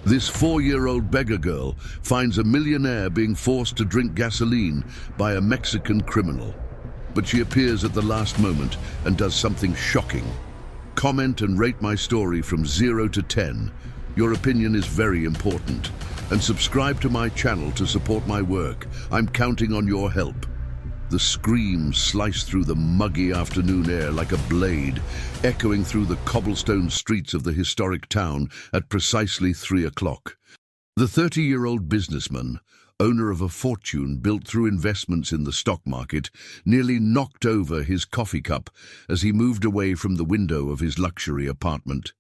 This 4-year-old beggar girl finds a millionaire being forced to drink gasoline by a Mexican criminal. But she appears at the last moment and does something shocking. Comment and rate my story from 0 to 10. Your opinion is very important. And subscribe to my channel to support my work. I'm counting on your help. The screams slice through the muggy afternoon air like a blade, echoing through the cobblestone streets of the historic town at precisely 3 o'clock. The 30-year-old businessman, owner of a fortune built through investments in the stock market, nearly knocked over his coffee cup as he moved away from the window of his luxury apartment.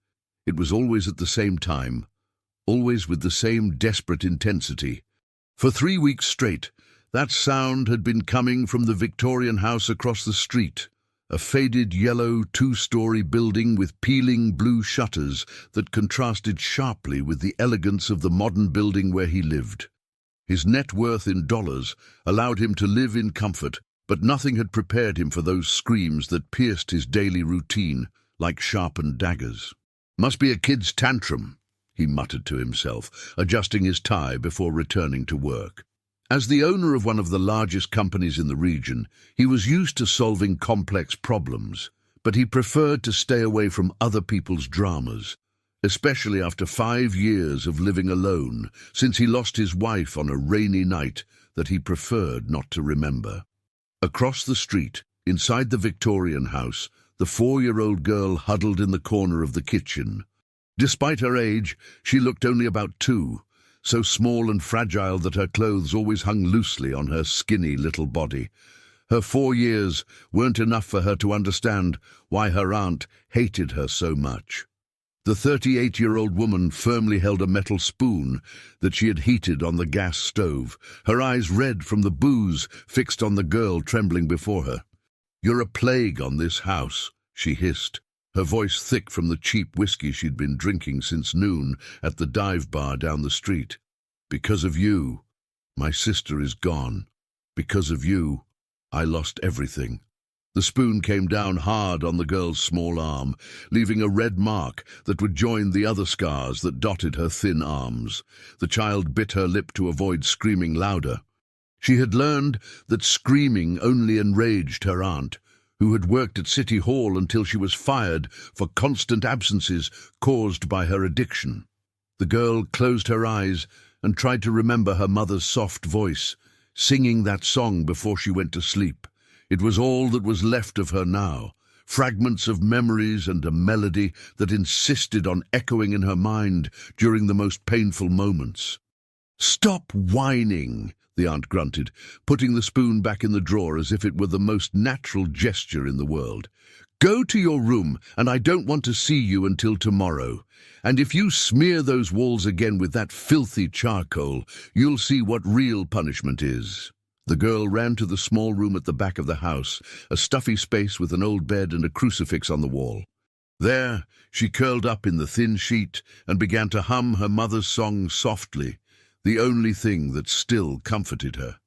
It was always at the same time, always with the same desperate intensity. For 3 weeks straight, that sound had been coming from the Victorian house across the street, a faded yellow 2-story building with peeling blue shutters that contrasted sharply with the elegance of the modern building where he lived. His net worth in dollars allowed him to live in comfort, but nothing had prepared him for those screams that pierced his daily routine like sharpened daggers. "Must be a kid's tantrum," he muttered to himself, adjusting his tie before returning to work. As the owner of one of the largest companies in the region, he was used to solving complex problems, but he preferred to stay away from other people's dramas, especially after 5 years of living alone, since he lost his wife on a rainy night that he preferred not to remember. Across the street, inside the Victorian house, the 4-year-old girl huddled in the corner of the kitchen. Despite her age, she looked only about 2, so small and fragile that her clothes always hung loosely on her skinny little body. Her 4 years weren't enough for her to understand why her aunt hated her so much. The 38-year-old woman firmly held a metal spoon that she had heated on the gas stove, her eyes red from the booze fixed on the girl trembling before her. "You're a plague on this house," she hissed, her voice thick from the cheap whiskey she'd been drinking since noon at the dive bar down the street. "Because of you, my sister is gone. Because of you, I lost everything." The spoon came down hard on the girl's small arm, leaving a red mark that would join the other scars that dotted her thin arms. The child bit her lip to avoid screaming louder. She had learned that screaming only enraged her aunt, who had worked at City Hall until she was fired for constant absences caused by her addiction. The girl closed her eyes and tried to remember her mother's soft voice, singing that song before she went to sleep. It was all that was left of her now, fragments of memories and a melody that insisted on echoing in her mind during the most painful moments. "Stop whining," the aunt grunted, putting the spoon back in the drawer as if it were the most natural gesture in the world. "Go to your room, and I don't want to see you until tomorrow. And if you smear those walls again with that filthy charcoal, you'll see what real punishment is." The girl ran to the small room at the back of the house, a stuffy space with an old bed and a crucifix on the wall. There, she curled up in the thin sheet and began to hum her mother's song softly, the only thing that still comforted her.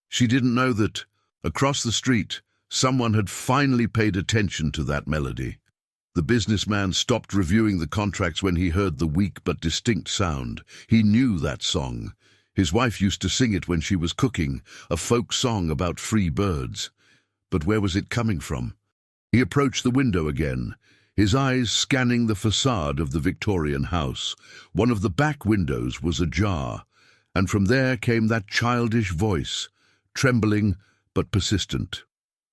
She didn't know that, across the street, someone had finally paid attention to that melody. The businessman stopped reviewing the contracts when he heard the weak but distinct sound. He knew that song. His wife used to sing it when she was cooking, a folk song about free birds. But where was it coming from? He approached the window again, his eyes scanning the facade of the Victorian house. One of the back windows was ajar, and from there came that childish voice, trembling but persistent.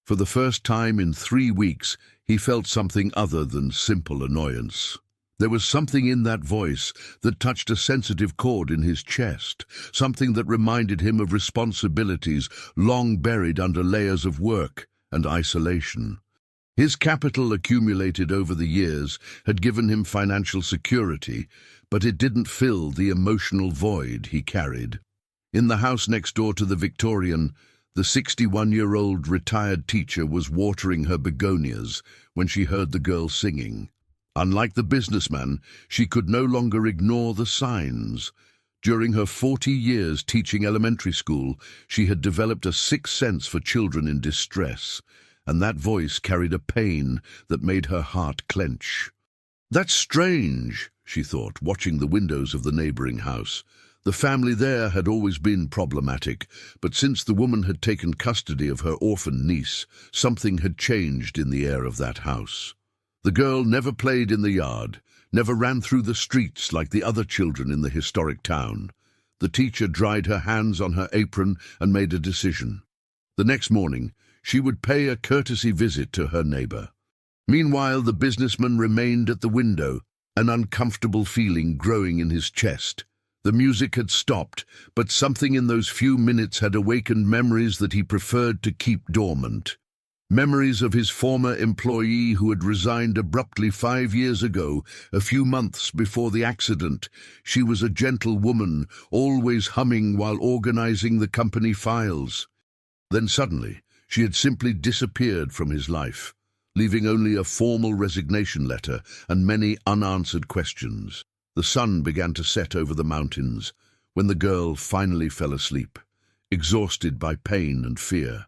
For the first time in 3 weeks, he felt something other than simple annoyance. There was something in that voice that touched a sensitive chord in his chest, something that reminded him of responsibilities long buried under layers of work and isolation. His capital accumulated over the years had given him financial security, but it didn't fill the emotional void he carried. In the house next door to the Victorian, the 61-year-old retired teacher was watering her begonias when she heard the girl singing. Unlike the businessman, she could no longer ignore the signs. During her 40 years teaching elementary school, she had developed a sixth sense for children in distress, and that voice carried a pain that made her heart clench. "That's strange," she thought, watching the windows of the neighboring house. The family there had always been problematic, but since the woman had taken custody of her orphan niece, something had changed in the air of that house. The girl never played in the yard, never ran through the streets like the other children in the historic town. The teacher dried her hands on her apron and made a decision. The next morning, she would pay a courtesy visit to her neighbor. Meanwhile, the businessman remained at the window, an uncomfortable feeling growing in his chest. The music had stopped, but something in those few minutes had awakened memories that he preferred to keep dormant. Memories of his former employee who had resigned abruptly 5 years ago, a few months before the accident. She was a gentle woman, always humming while organizing the company files. Then suddenly, she had simply disappeared from his life, leaving only a formal resignation letter and many unanswered questions. The sun began to set over the mountains when the girl finally fell asleep, exhausted by pain and fear.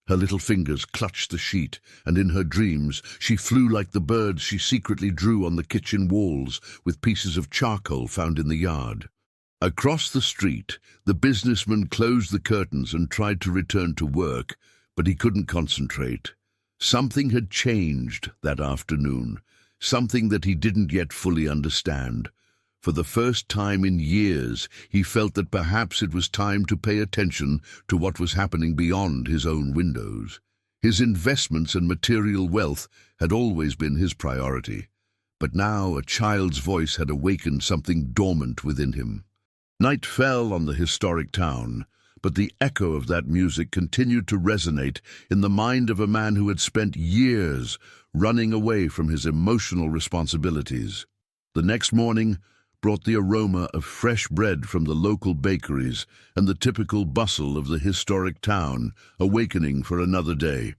Her little fingers clutched the sheet, and in her dreams she flew like the birds she secretly drew on the kitchen walls with pieces of charcoal found in the yard. Across the street, the businessman closed the curtains and tried to return to work, but he couldn't concentrate. Something had changed that afternoon, something that he didn't yet fully understand. For the first time in years, he felt that perhaps it was time to pay attention to what was happening beyond his own windows. His investments and material wealth had always been his priority, but now a child's voice had awakened something dormant within him. Night fell on the historic town, but the echo of that music continued to resonate in the mind of a man who had spent years running away from his emotional responsibilities. The next morning brought the aroma of fresh bread from the local bakeries and the typical bustle of the historic town, awakening for another day.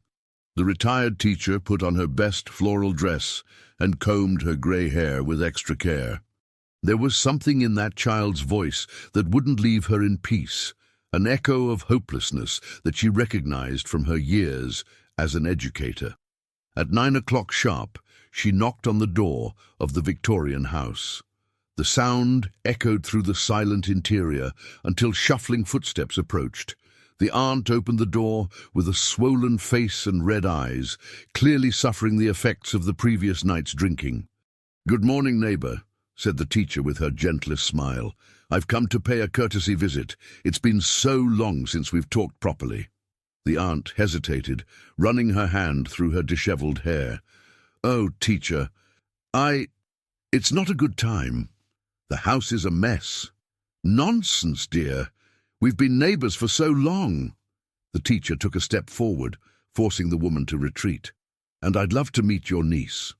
The retired teacher put on her best floral dress and combed her gray hair with extra care. There was something in that child's voice that wouldn't leave her in peace, an echo of hopelessness that she recognized from her years as an educator. At 9 o'clock sharp, she knocked on the door of the Victorian house. The sound echoed through the silent interior until shuffling footsteps approached. The aunt opened the door with a swollen face and red eyes, clearly suffering the effects of the previous night's drinking. "Good morning, neighbor," said the teacher with her gentlest smile. "I've come to pay a courtesy visit. It's been so long since we've talked properly." The aunt hesitated, running her hand through her disheveled hair. "Oh, teacher, it's not a good time. The house is a mess." "Nonsense, dear. We've been neighbors for so long." The teacher took a step forward, forcing the woman to retreat. "And I'd love to meet your niece.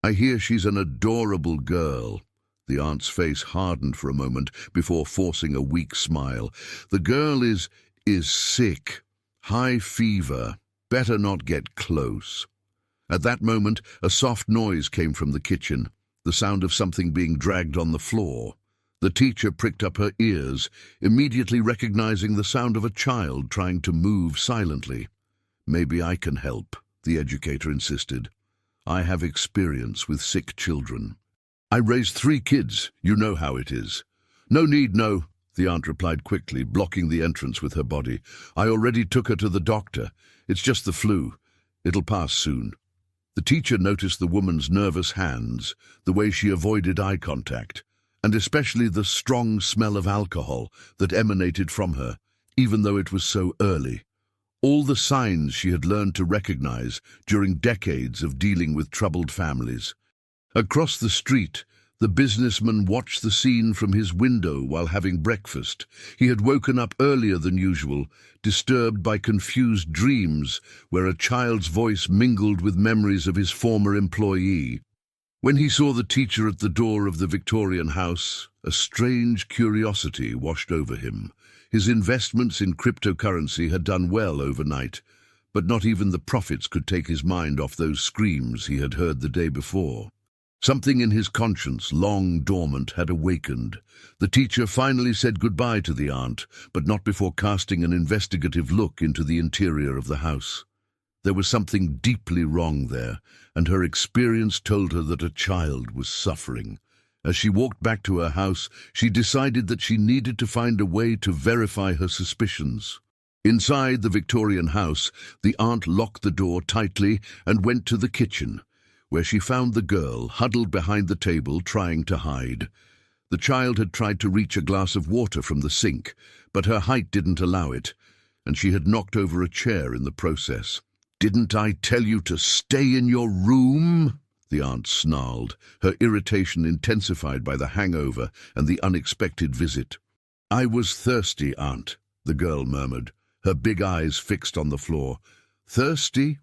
I hear she's an adorable girl." The aunt's face hardened for a moment before forcing a weak smile. "The girl is sick. High fever. Better not get close." At that moment, a soft noise came from the kitchen, the sound of something being dragged on the floor. The teacher pricked up her ears, immediately recognizing the sound of a child trying to move silently. "Maybe I can help," the educator insisted. "I have experience with sick children. I raised 3 kids, you know how it is." "No need, no," the aunt replied quickly, blocking the entrance with her body. "I already took her to the doctor. It's just the flu. It'll pass soon." The teacher noticed the woman's nervous hands, the way she avoided eye contact, and especially the strong smell of alcohol that emanated from her, even though it was so early. All the signs she had learned to recognize during decades of dealing with troubled families. Across the street, the businessman watched the scene from his window while having breakfast. He had woken up earlier than usual, disturbed by confused dreams where a child's voice mingled with memories of his former employee. When he saw the teacher at the door of the Victorian house, a strange curiosity washed over him. His investments in cryptocurrency had done well overnight, but not even the profits could take his mind off those screams he had heard the day before. Something in his conscience, long dormant, had awakened. The teacher finally said goodbye to the aunt, but not before casting an investigative look into the interior of the house. There was something deeply wrong there, and her experience told her that a child was suffering. As she walked back to her house, she decided that she needed to find a way to verify her suspicions. Inside the Victorian house, the aunt locked the door tightly and went to the kitchen, where she found the girl huddled behind the table trying to hide. The child had tried to reach a glass of water from the sink, but her height didn't allow it, and she had knocked over a chair in the process. "Didn't I tell you to stay in your room?" the aunt snarled, her irritation intensified by the hangover and the unexpected visit. "I was thirsty, Aunt," the girl murmured, her big eyes fixed on the floor. "Thirsty?"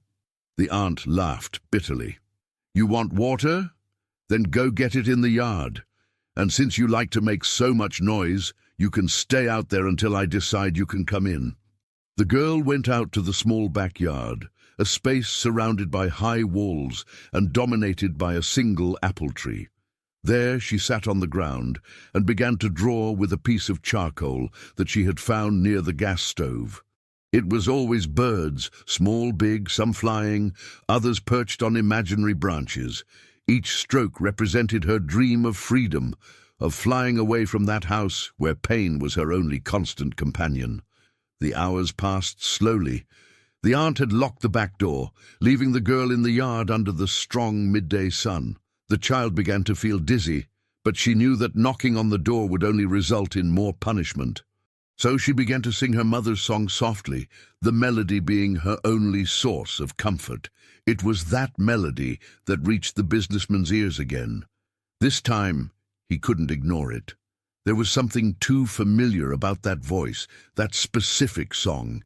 The aunt laughed bitterly. "You want water? Then go get it in the yard. And since you like to make so much noise, you can stay out there until I decide you can come in." The girl went out to the small backyard, a space surrounded by high walls and dominated by a single apple tree. There she sat on the ground and began to draw with a piece of charcoal that she had found near the gas stove. It was always birds, small, big, some flying, others perched on imaginary branches. Each stroke represented her dream of freedom, of flying away from that house where pain was her only constant companion. The hours passed slowly. The aunt had locked the back door, leaving the girl in the yard under the strong midday sun. The child began to feel dizzy, but she knew that knocking on the door would only result in more punishment. So she began to sing her mother's song softly, the melody being her only source of comfort. It was that melody that reached the businessman's ears again. This time, he couldn't ignore it. There was something too familiar about that voice, that specific song.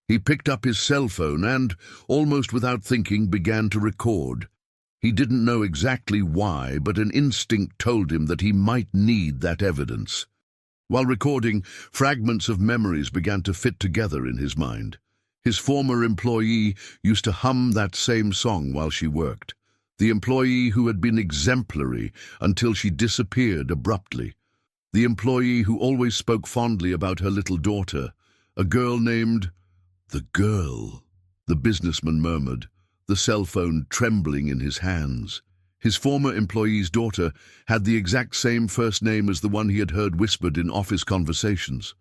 He picked up his cell phone and, almost without thinking, began to record. He didn't know exactly why, but an instinct told him that he might need that evidence. While recording, fragments of memories began to fit together in his mind. His former employee used to hum that same song while she worked. The employee who had been exemplary until she disappeared abruptly. The employee who always spoke fondly about her little daughter, a girl named... "The girl," the businessman murmured, the cell phone trembling in his hands. His former employee's daughter had the exact same first name as the one he had heard whispered in office conversations.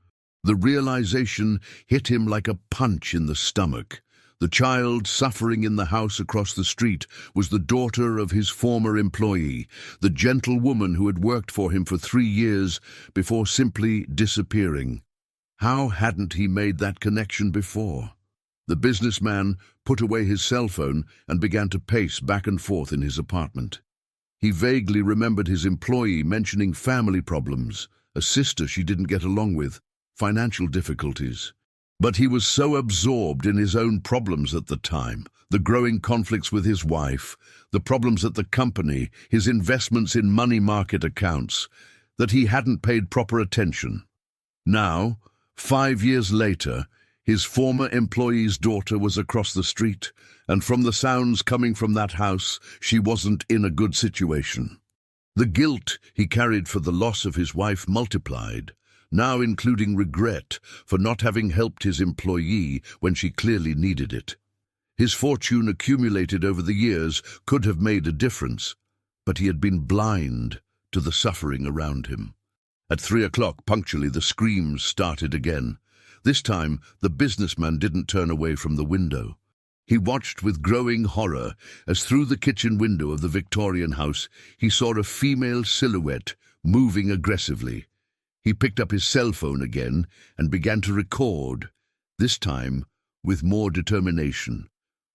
The realization hit him like a punch in the stomach. The child suffering in the house across the street was the daughter of his former employee, the gentle woman who had worked for him for 3 years before simply disappearing. How hadn't he made that connection before? The businessman put away his cell phone and began to pace back and forth in his apartment. He vaguely remembered his employee mentioning family problems, a sister she didn't get along with, financial difficulties. But he was so absorbed in his own problems at the time, the growing conflicts with his wife, the problems at the company, his investments in money market accounts, that he hadn't paid proper attention. Now, 5 years later, his former employee's daughter was across the street, and from the sounds coming from that house, she wasn't in a good situation. The guilt he carried for the loss of his wife multiplied, now including regret for not having helped his employee when she clearly needed it. His fortune accumulated over the years could have made a difference, but he had been blind to the suffering around him. At 3 o'clock punctually, the screams started again. This time, the businessman didn't turn away from the window. He watched with growing horror as through the kitchen window of the Victorian house he saw a female silhouette moving aggressively. He picked up his cell phone again and began to record, this time with more determination.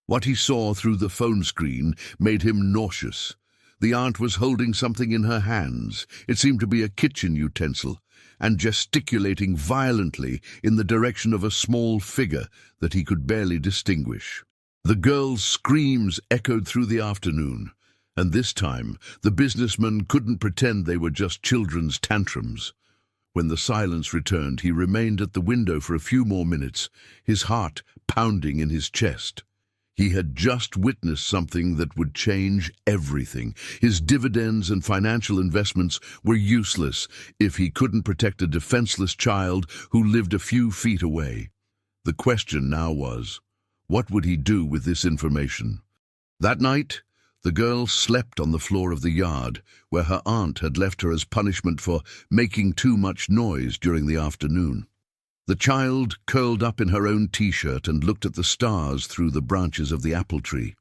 What he saw through the phone screen made him nauseous. The aunt was holding something in her hands. It seemed to be a kitchen utensil, and gesticulating violently in the direction of a small figure that he could barely distinguish. The girl's screams echoed through the afternoon, and this time the businessman couldn't pretend they were just children's tantrums. When the silence returned, he remained at the window for a few more minutes, his heart pounding in his chest. He had just witnessed something that would change everything. His dividends and financial investments were useless if he couldn't protect a defenseless child who lived a few feet away. The question now was, what would he do with this information? That night, The girl slept on the floor of the yard, where her aunt had left her as punishment for making too much noise during the afternoon. The child curled up in her own t-shirt and looked at the stars through the branches of the apple tree.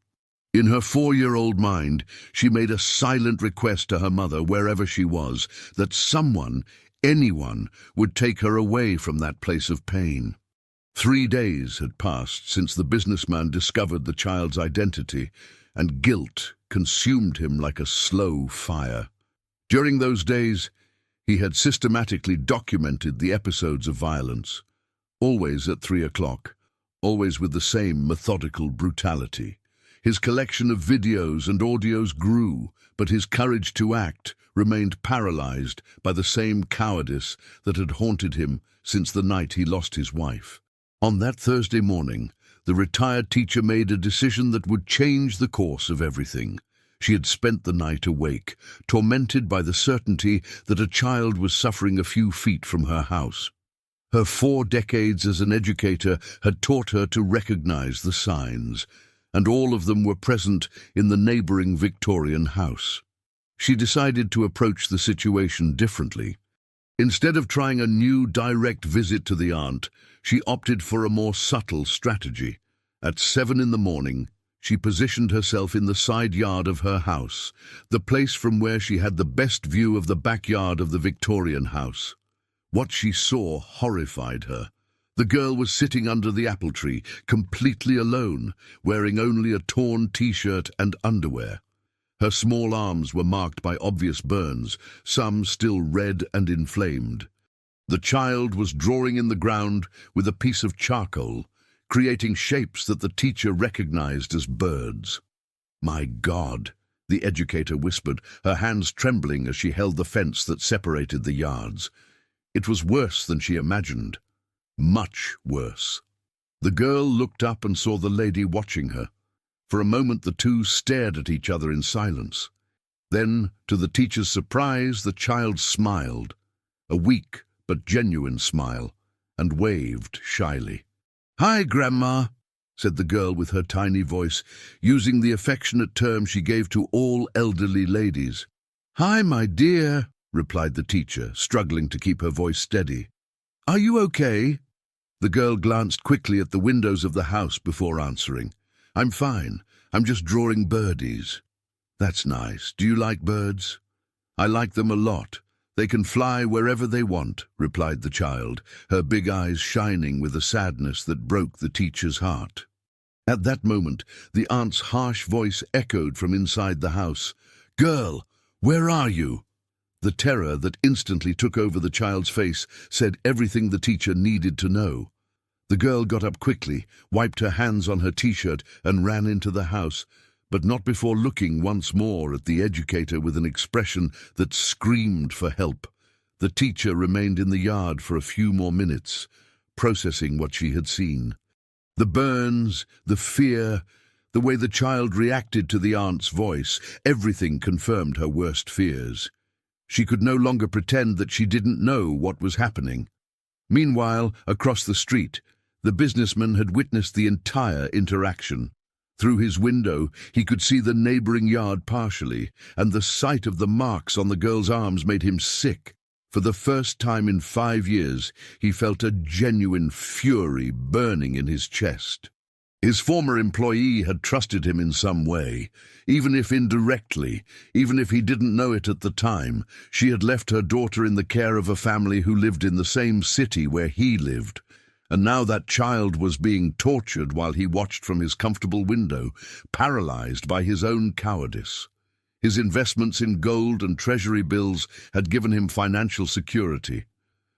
In her 4-year-old mind, she made a silent request to her mother, wherever she was, that someone, anyone, would take her away from that place of pain. 3 days had passed since the businessman discovered the child's identity, and guilt consumed him like a slow fire. During those days, he had systematically documented the episodes of violence, always at 3 o'clock, always with the same methodical brutality. His collection of videos and audios grew, but his courage to act remained paralyzed by the same cowardice that had haunted him since the night he lost his wife. On that Thursday morning, the retired teacher made a decision that would change the course of everything. She had spent the night awake, tormented by the certainty that a child was suffering a few feet from her house. Her 4 decades as an educator had taught her to recognize the signs, and all of them were present in the neighboring Victorian house. She decided to approach the situation differently. Instead of trying a new direct visit to the aunt, she opted for a more subtle strategy. At 7 in the morning, she positioned herself in the side yard of her house, the place from where she had the best view of the backyard of the Victorian house. What she saw horrified her. The girl was sitting under the apple tree, completely alone, wearing only a torn t-shirt and underwear. Her small arms were marked by obvious burns, some still red and inflamed. The child was drawing in the ground with a piece of charcoal, creating shapes that the teacher recognized as birds. "My God," the educator whispered, her hands trembling as she held the fence that separated the yards. It was worse than she imagined. Much worse. The girl looked up and saw the lady watching her. For a moment the two stared at each other in silence. Then, to the teacher's surprise, the child smiled, a weak but genuine smile, and waved shyly. "Hi, Grandma," said the girl with her tiny voice, using the affectionate term she gave to all elderly ladies. "Hi, my dear," replied the teacher, struggling to keep her voice steady. "Are you okay?" The girl glanced quickly at the windows of the house before answering. "I'm fine. I'm just drawing birdies." "That's nice. Do you like birds?" "I like them a lot. They can fly wherever they want," replied the child, her big eyes shining with a sadness that broke the teacher's heart. At that moment, the aunt's harsh voice echoed from inside the house. "Girl, where are you?" The terror that instantly took over the child's face said everything the teacher needed to know. The girl got up quickly, wiped her hands on her t-shirt, and ran into the house, but not before looking once more at the educator with an expression that screamed for help. The teacher remained in the yard for a few more minutes, processing what she had seen. The burns, the fear, the way the child reacted to the aunt's voice, everything confirmed her worst fears. She could no longer pretend that she didn't know what was happening. Meanwhile, across the street, the businessman had witnessed the entire interaction. Through his window, he could see the neighboring yard partially, and the sight of the marks on the girl's arms made him sick. For the first time in 5 years, he felt a genuine fury burning in his chest. His former employee had trusted him in some way, even if indirectly, even if he didn't know it at the time. She had left her daughter in the care of a family who lived in the same city where he lived. And now that child was being tortured while he watched from his comfortable window, paralyzed by his own cowardice. His investments in gold and treasury bills had given him financial security.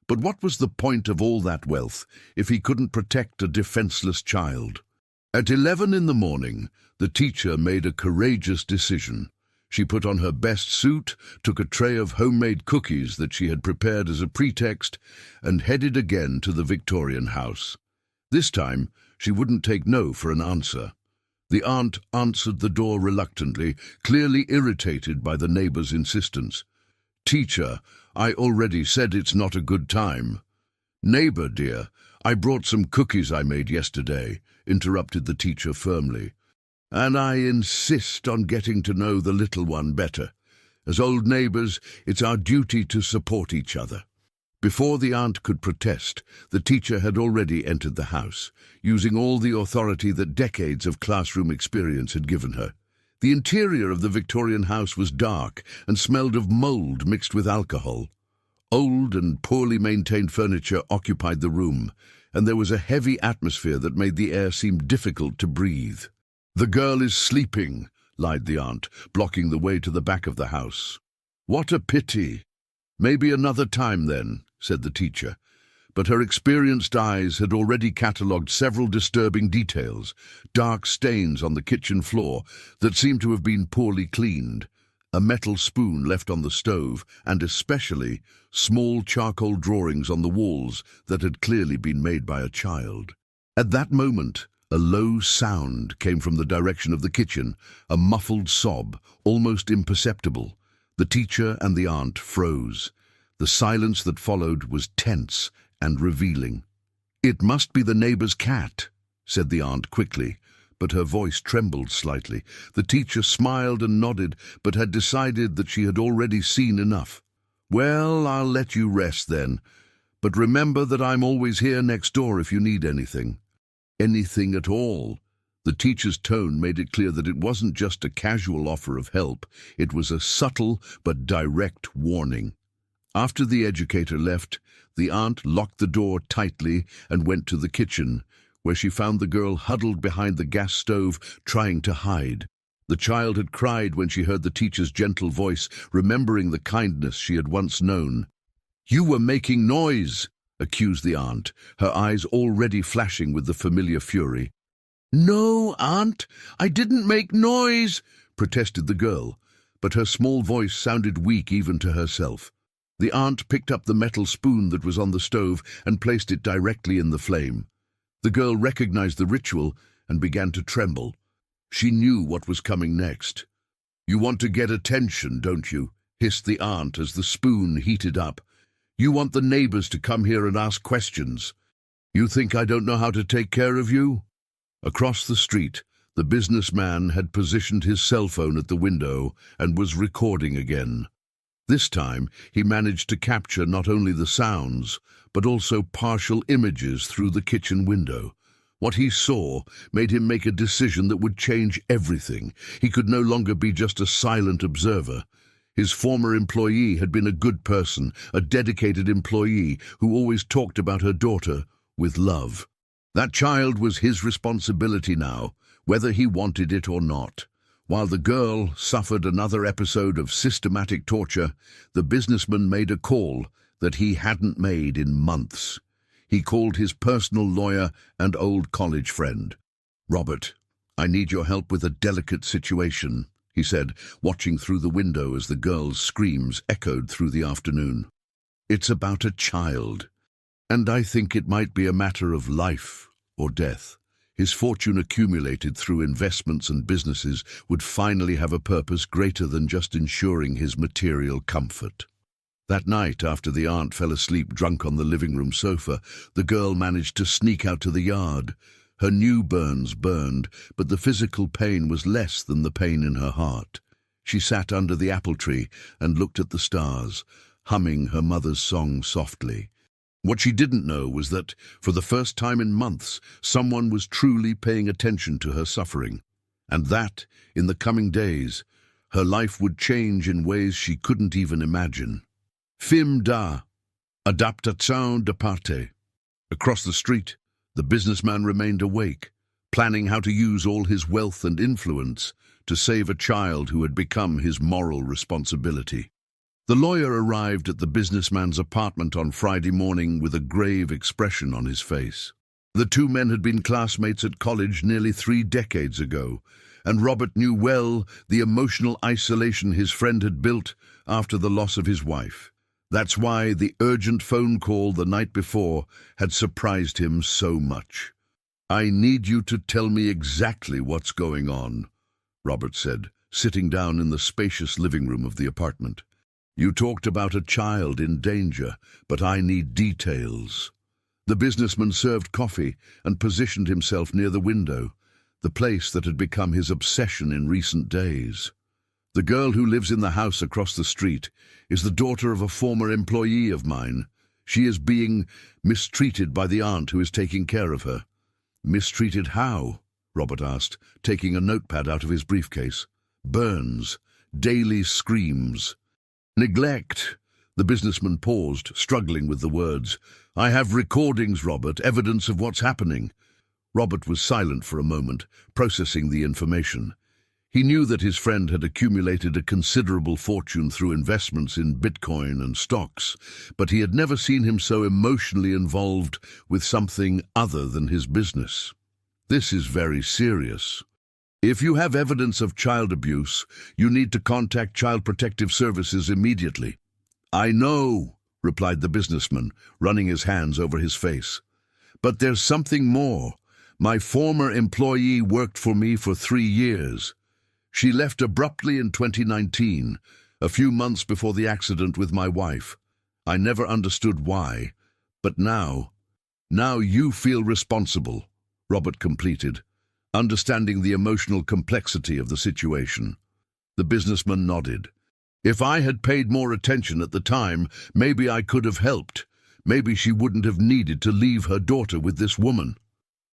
But what was the point of all that wealth if he couldn't protect a defenseless child? At 11 in the morning, the teacher made a courageous decision. She put on her best suit, took a tray of homemade cookies that she had prepared as a pretext, and headed again to the Victorian house. This time, she wouldn't take no for an answer. The aunt answered the door reluctantly, clearly irritated by the neighbor's insistence. "Teacher, I already said it's not a good time." "Neighbor, dear, I brought some cookies I made yesterday," interrupted the teacher firmly. And I insist on getting to know the little one better. As old neighbors, it's our duty to support each other." Before the aunt could protest, the teacher had already entered the house, using all the authority that decades of classroom experience had given her. The interior of the Victorian house was dark and smelled of mold mixed with alcohol. Old and poorly maintained furniture occupied the room, and there was a heavy atmosphere that made the air seem difficult to breathe. "The girl is sleeping," lied the aunt, blocking the way to the back of the house. "What a pity." "Maybe another time then," said the teacher, but her experienced eyes had already catalogued several disturbing details: dark stains on the kitchen floor that seemed to have been poorly cleaned, a metal spoon left on the stove, and especially small charcoal drawings on the walls that had clearly been made by a child. At that moment, a low sound came from the direction of the kitchen, a muffled sob, almost imperceptible. The teacher and the aunt froze. The silence that followed was tense and revealing. "It must be the neighbor's cat," said the aunt quickly, but her voice trembled slightly. The teacher smiled and nodded, but had decided that she had already seen enough. "Well, I'll let you rest then, but remember that I'm always here next door if you need anything." Anything at all. The teacher's tone made it clear that it wasn't just a casual offer of help, it was a subtle but direct warning. After the educator left, the aunt locked the door tightly and went to the kitchen, where she found the girl huddled behind the gas stove, trying to hide. The child had cried when she heard the teacher's gentle voice, remembering the kindness she had once known. "You were making noise," accused the aunt, her eyes already flashing with the familiar fury. "No, Aunt, I didn't make noise," protested the girl, but her small voice sounded weak even to herself. The aunt picked up the metal spoon that was on the stove and placed it directly in the flame. The girl recognized the ritual and began to tremble. She knew what was coming next. "You want to get attention, don't you?" hissed the aunt as the spoon heated up. "You want the neighbors to come here and ask questions. You think I don't know how to take care of you?" Across the street, the businessman had positioned his cell phone at the window and was recording again. This time, he managed to capture not only the sounds, but also partial images through the kitchen window. What he saw made him make a decision that would change everything. He could no longer be just a silent observer. His former employee had been a good person, a dedicated employee who always talked about her daughter with love. That child was his responsibility now, whether he wanted it or not. While the girl suffered another episode of systematic torture, the businessman made a call that he hadn't made in months. He called his personal lawyer and old college friend. "Robert, I need your help with a delicate situation," he said, watching through the window as the girl's screams echoed through the afternoon. "It's about a child, and I think it might be a matter of life or death. His fortune accumulated through investments and businesses would finally have a purpose greater than just ensuring his material comfort." That night, after the aunt fell asleep drunk on the living room sofa, the girl managed to sneak out to the yard. Her new burns burned, but the physical pain was less than the pain in her heart. She sat under the apple tree and looked at the stars, humming her mother's song softly. What she didn't know was that, for the first time in months, someone was truly paying attention to her suffering, and that, in the coming days, her life would change in ways she couldn't even imagine. Film da, adaptation de parte. Across the street, the businessman remained awake, planning how to use all his wealth and influence to save a child who had become his moral responsibility. The lawyer arrived at the businessman's apartment on Friday morning with a grave expression on his face. The two men had been classmates at college nearly 3 decades ago, and Robert knew well the emotional isolation his friend had built after the loss of his wife. That's why the urgent phone call the night before had surprised him so much. "I need you to tell me exactly what's going on," Robert said, sitting down in the spacious living room of the apartment. "You talked about a child in danger, but I need details." The businessman served coffee and positioned himself near the window. the place that had become his obsession in recent days. The girl who lives in the house across the street is the daughter of a former employee of mine. She is being mistreated by the aunt who is taking care of her. Mistreated how? Robert asked, taking a notepad out of his briefcase. Burns, daily screams. Neglect. The businessman paused, struggling with the words. I have recordings, Robert, evidence of what's happening. Robert was silent for a moment, processing the information. He knew that his friend had accumulated a considerable fortune through investments in Bitcoin and stocks, but he had never seen him so emotionally involved with something other than his business. This is very serious. If you have evidence of child abuse, you need to contact Child Protective Services immediately. I know, replied the businessman, running his hands over his face. But there's something more. My former employee worked for me for 3 years. She left abruptly in 2019, a few months before the accident with my wife. I never understood why, but now you feel responsible, Robert completed, understanding the emotional complexity of the situation. The businessman nodded. If I had paid more attention at the time, maybe I could have helped. Maybe she wouldn't have needed to leave her daughter with this woman.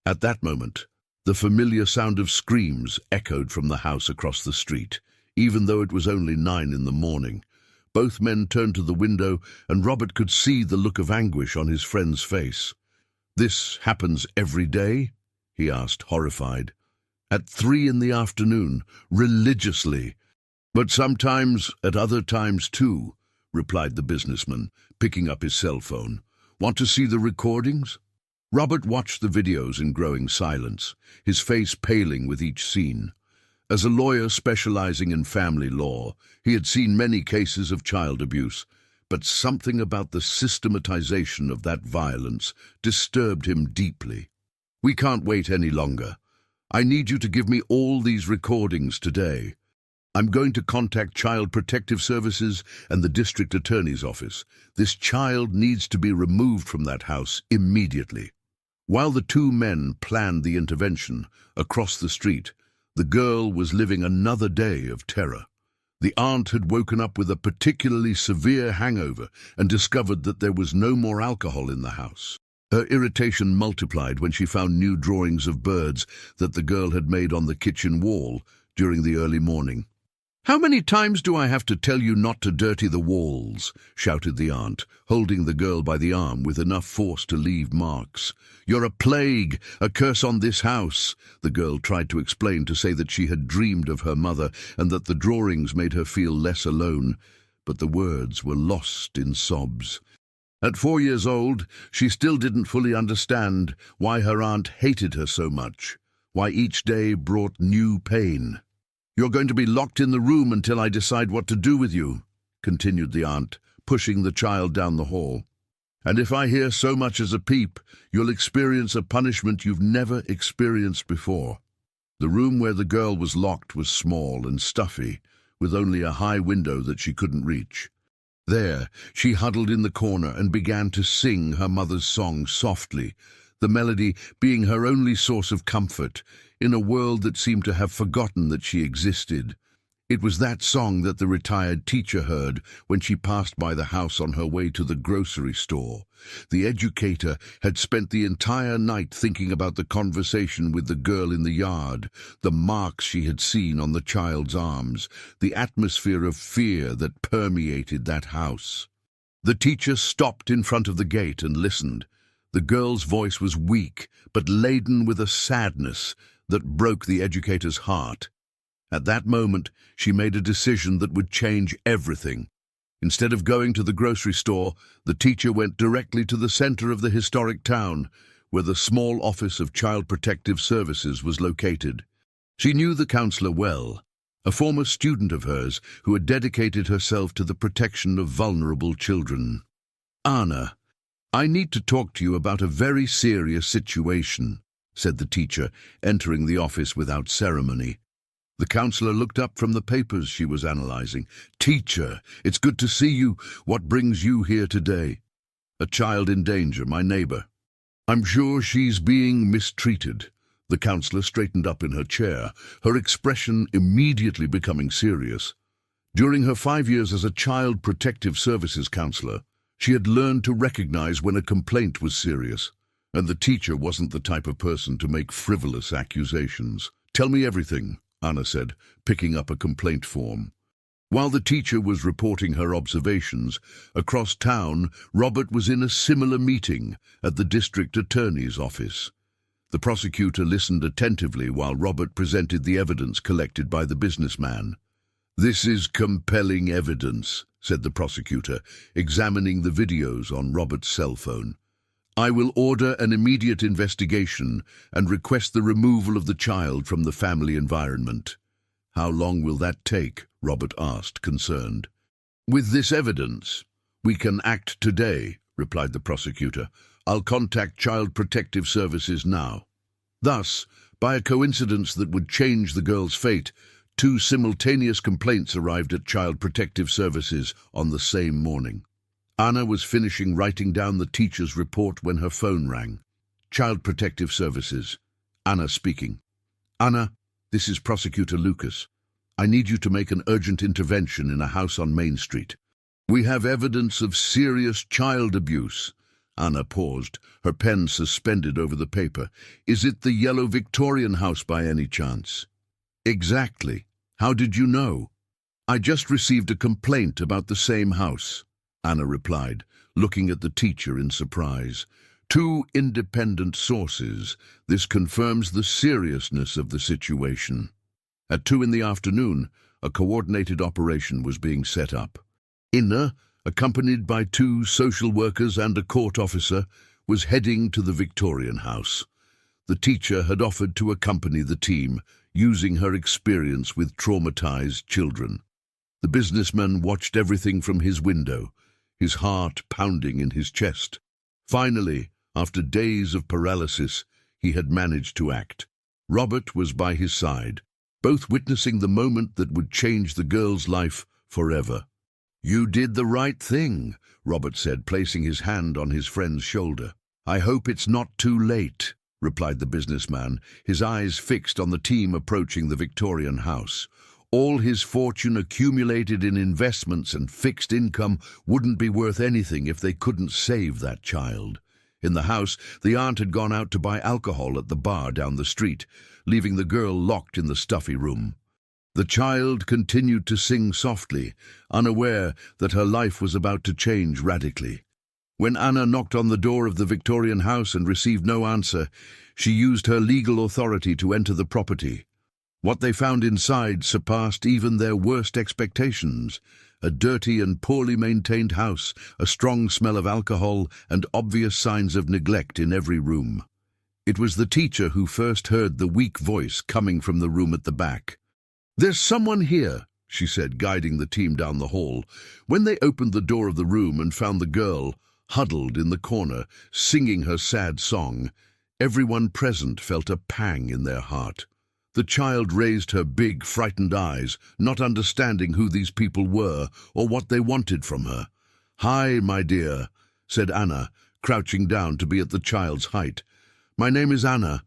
At that moment, the familiar sound of screams echoed from the house across the street, even though it was only 9 in the morning. Both men turned to the window, and Robert could see the look of anguish on his friend's face. This happens every day? He asked, horrified. At 3 in the afternoon, religiously. But sometimes, at other times too, replied the businessman, picking up his cell phone. Want to see the recordings? Robert watched the videos in growing silence, his face paling with each scene. As a lawyer specializing in family law, he had seen many cases of child abuse, but something about the systematization of that violence disturbed him deeply. We can't wait any longer. I need you to give me all these recordings today. I'm going to contact Child Protective Services and the District Attorney's Office. This child needs to be removed from that house immediately. While the 2 men planned the intervention, across the street, the girl was living another day of terror. The aunt had woken up with a particularly severe hangover and discovered that there was no more alcohol in the house. Her irritation multiplied when she found new drawings of birds that the girl had made on the kitchen wall during the early morning. How many times do I have to tell you not to dirty the walls? Shouted the aunt, holding the girl by the arm with enough force to leave marks. You're a plague, a curse on this house. The girl tried to explain, to say that she had dreamed of her mother and that the drawings made her feel less alone, but the words were lost in sobs. At 4 years old, she still didn't fully understand why her aunt hated her so much, why each day brought new pain. You're going to be locked in the room until I decide what to do with you, continued the aunt, pushing the child down the hall. And if I hear so much as a peep, you'll experience a punishment you've never experienced before. The room where the girl was locked was small and stuffy, with only a high window that she couldn't reach. There, she huddled in the corner and began to sing her mother's song softly, the melody being her only source of comfort, in a world that seemed to have forgotten that she existed. It was that song that the retired teacher heard when she passed by the house on her way to the grocery store. The educator had spent the entire night thinking about the conversation with the girl in the yard, the marks she had seen on the child's arms, the atmosphere of fear that permeated that house. The teacher stopped in front of the gate and listened. The girl's voice was weak, but laden with a sadness that broke the educator's heart. At that moment, she made a decision that would change everything. Instead of going to the grocery store, the teacher went directly to the center of the historic town, where the small office of Child Protective Services was located. She knew the counselor well, a former student of hers who had dedicated herself to the protection of vulnerable children. Anna, I need to talk to you about a very serious situation, said the teacher, entering the office without ceremony. The counselor looked up from the papers she was analyzing. Teacher, it's good to see you. What brings you here today? A child in danger, my neighbor. I'm sure she's being mistreated. The counselor straightened up in her chair, her expression immediately becoming serious. During her 5 years as a Child Protective Services counselor, she had learned to recognize when a complaint was serious, and the teacher wasn't the type of person to make frivolous accusations. "Tell me everything," Anna said, picking up a complaint form. While the teacher was reporting her observations, across town, Robert was in a similar meeting at the district attorney's office. The prosecutor listened attentively while Robert presented the evidence collected by the businessman. "This is compelling evidence," said the prosecutor, examining the videos on Robert's cell phone. "I will order an immediate investigation and request the removal of the child from the family environment." "How long will that take?" Robert asked, concerned. "With this evidence, we can act today," replied the prosecutor. "I'll contact Child Protective Services now." Thus, by a coincidence that would change the girl's fate, 2 simultaneous complaints arrived at Child Protective Services on the same morning. Anna was finishing writing down the teacher's report when her phone rang. "Child Protective Services." Anna speaking. "Anna, this is Prosecutor Lucas. I need you to make an urgent intervention in a house on Main Street. We have evidence of serious child abuse." Anna paused, her pen suspended over the paper. "Is it the yellow Victorian house by any chance?" "Exactly. How did you know?" "I just received a complaint about the same house," Anna replied, looking at the teacher in surprise. "2 independent sources. This confirms the seriousness of the situation." At 2 in the afternoon, a coordinated operation was being set up. Inna, accompanied by 2 social workers and a court officer, was heading to the Victorian house. The teacher had offered to accompany the team, using her experience with traumatized children. The businessman watched everything from his window, his heart pounding in his chest. Finally, after days of paralysis, he had managed to act. Robert was by his side, both witnessing the moment that would change the girl's life forever. "You did the right thing," Robert said, placing his hand on his friend's shoulder. "I hope it's not too late," replied the businessman, his eyes fixed on the team approaching the Victorian house. All his fortune accumulated in investments and fixed income wouldn't be worth anything if they couldn't save that child. In the house, the aunt had gone out to buy alcohol at the bar down the street, leaving the girl locked in the stuffy room. The child continued to sing softly, unaware that her life was about to change radically. When Anna knocked on the door of the Victorian house and received no answer, she used her legal authority to enter the property. What they found inside surpassed even their worst expectations. A dirty and poorly maintained house, a strong smell of alcohol, and obvious signs of neglect in every room. It was the teacher who first heard the weak voice coming from the room at the back. "There's someone here," she said, guiding the team down the hall. When they opened the door of the room and found the girl huddled in the corner, singing her sad song, everyone present felt a pang in their heart. The child raised her big, frightened eyes, not understanding who these people were or what they wanted from her. "Hi, my dear," said Anna, crouching down to be at the child's height. "My name is Anna.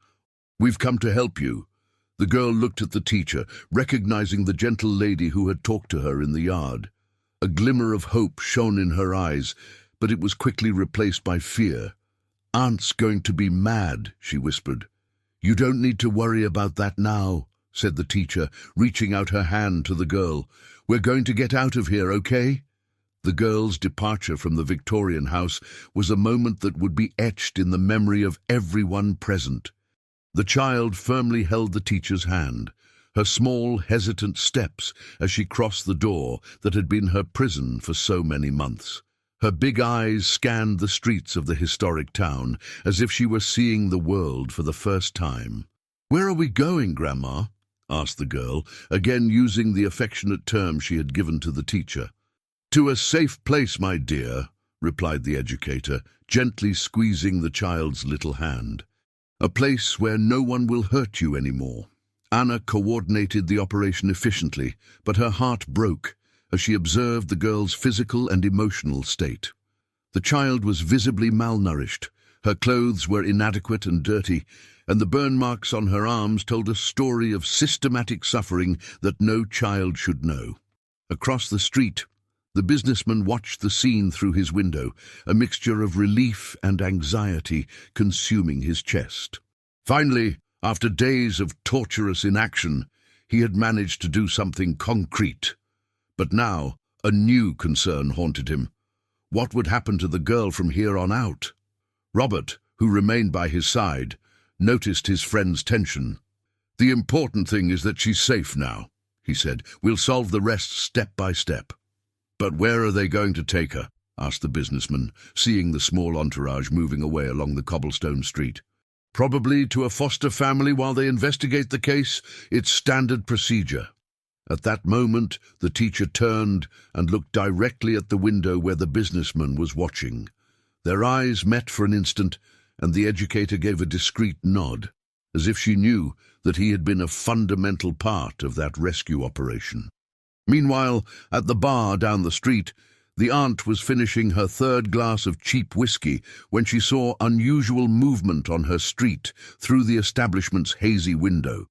We've come to help you." The girl looked at the teacher, recognizing the gentle lady who had talked to her in the yard. A glimmer of hope shone in her eyes, but it was quickly replaced by fear. "Aunt's going to be mad," she whispered. "You don't need to worry about that now," said the teacher, reaching out her hand to the girl. "We're going to get out of here, okay?" The girl's departure from the Victorian house was a moment that would be etched in the memory of everyone present. The child firmly held the teacher's hand, her small, hesitant steps as she crossed the door that had been her prison for so many months. Her big eyes scanned the streets of the historic town, as if she were seeing the world for the first time. "Where are we going, Grandma?" asked the girl, again using the affectionate term she had given to the teacher. "To a safe place, my dear," replied the educator, gently squeezing the child's little hand. "A place where no one will hurt you anymore." Anna coordinated the operation efficiently, but her heart broke as she observed the girl's physical and emotional state. The child was visibly malnourished, Her clothes were inadequate and dirty, and the burn marks on her arms told a story of systematic suffering that no child should know. Across the street, the businessman watched the scene through his window, a mixture of relief and anxiety consuming his chest. Finally, after days of torturous inaction, he had managed to do something concrete. But now, a new concern haunted him. What would happen to the girl from here on out? Robert, who remained by his side, noticed his friend's tension. "The important thing is that she's safe now," he said. "We'll solve the rest step by step." "But where are they going to take her?" asked the businessman, seeing the small entourage moving away along the cobblestone street. "Probably to a foster family while they investigate the case. It's standard procedure." At that moment, the teacher turned and looked directly at the window where the businessman was watching. Their eyes met for an instant, and the educator gave a discreet nod, as if she knew that he had been a fundamental part of that rescue operation. Meanwhile, at the bar down the street, the aunt was finishing her third glass of cheap whiskey when she saw unusual movement on her street through the establishment's hazy window.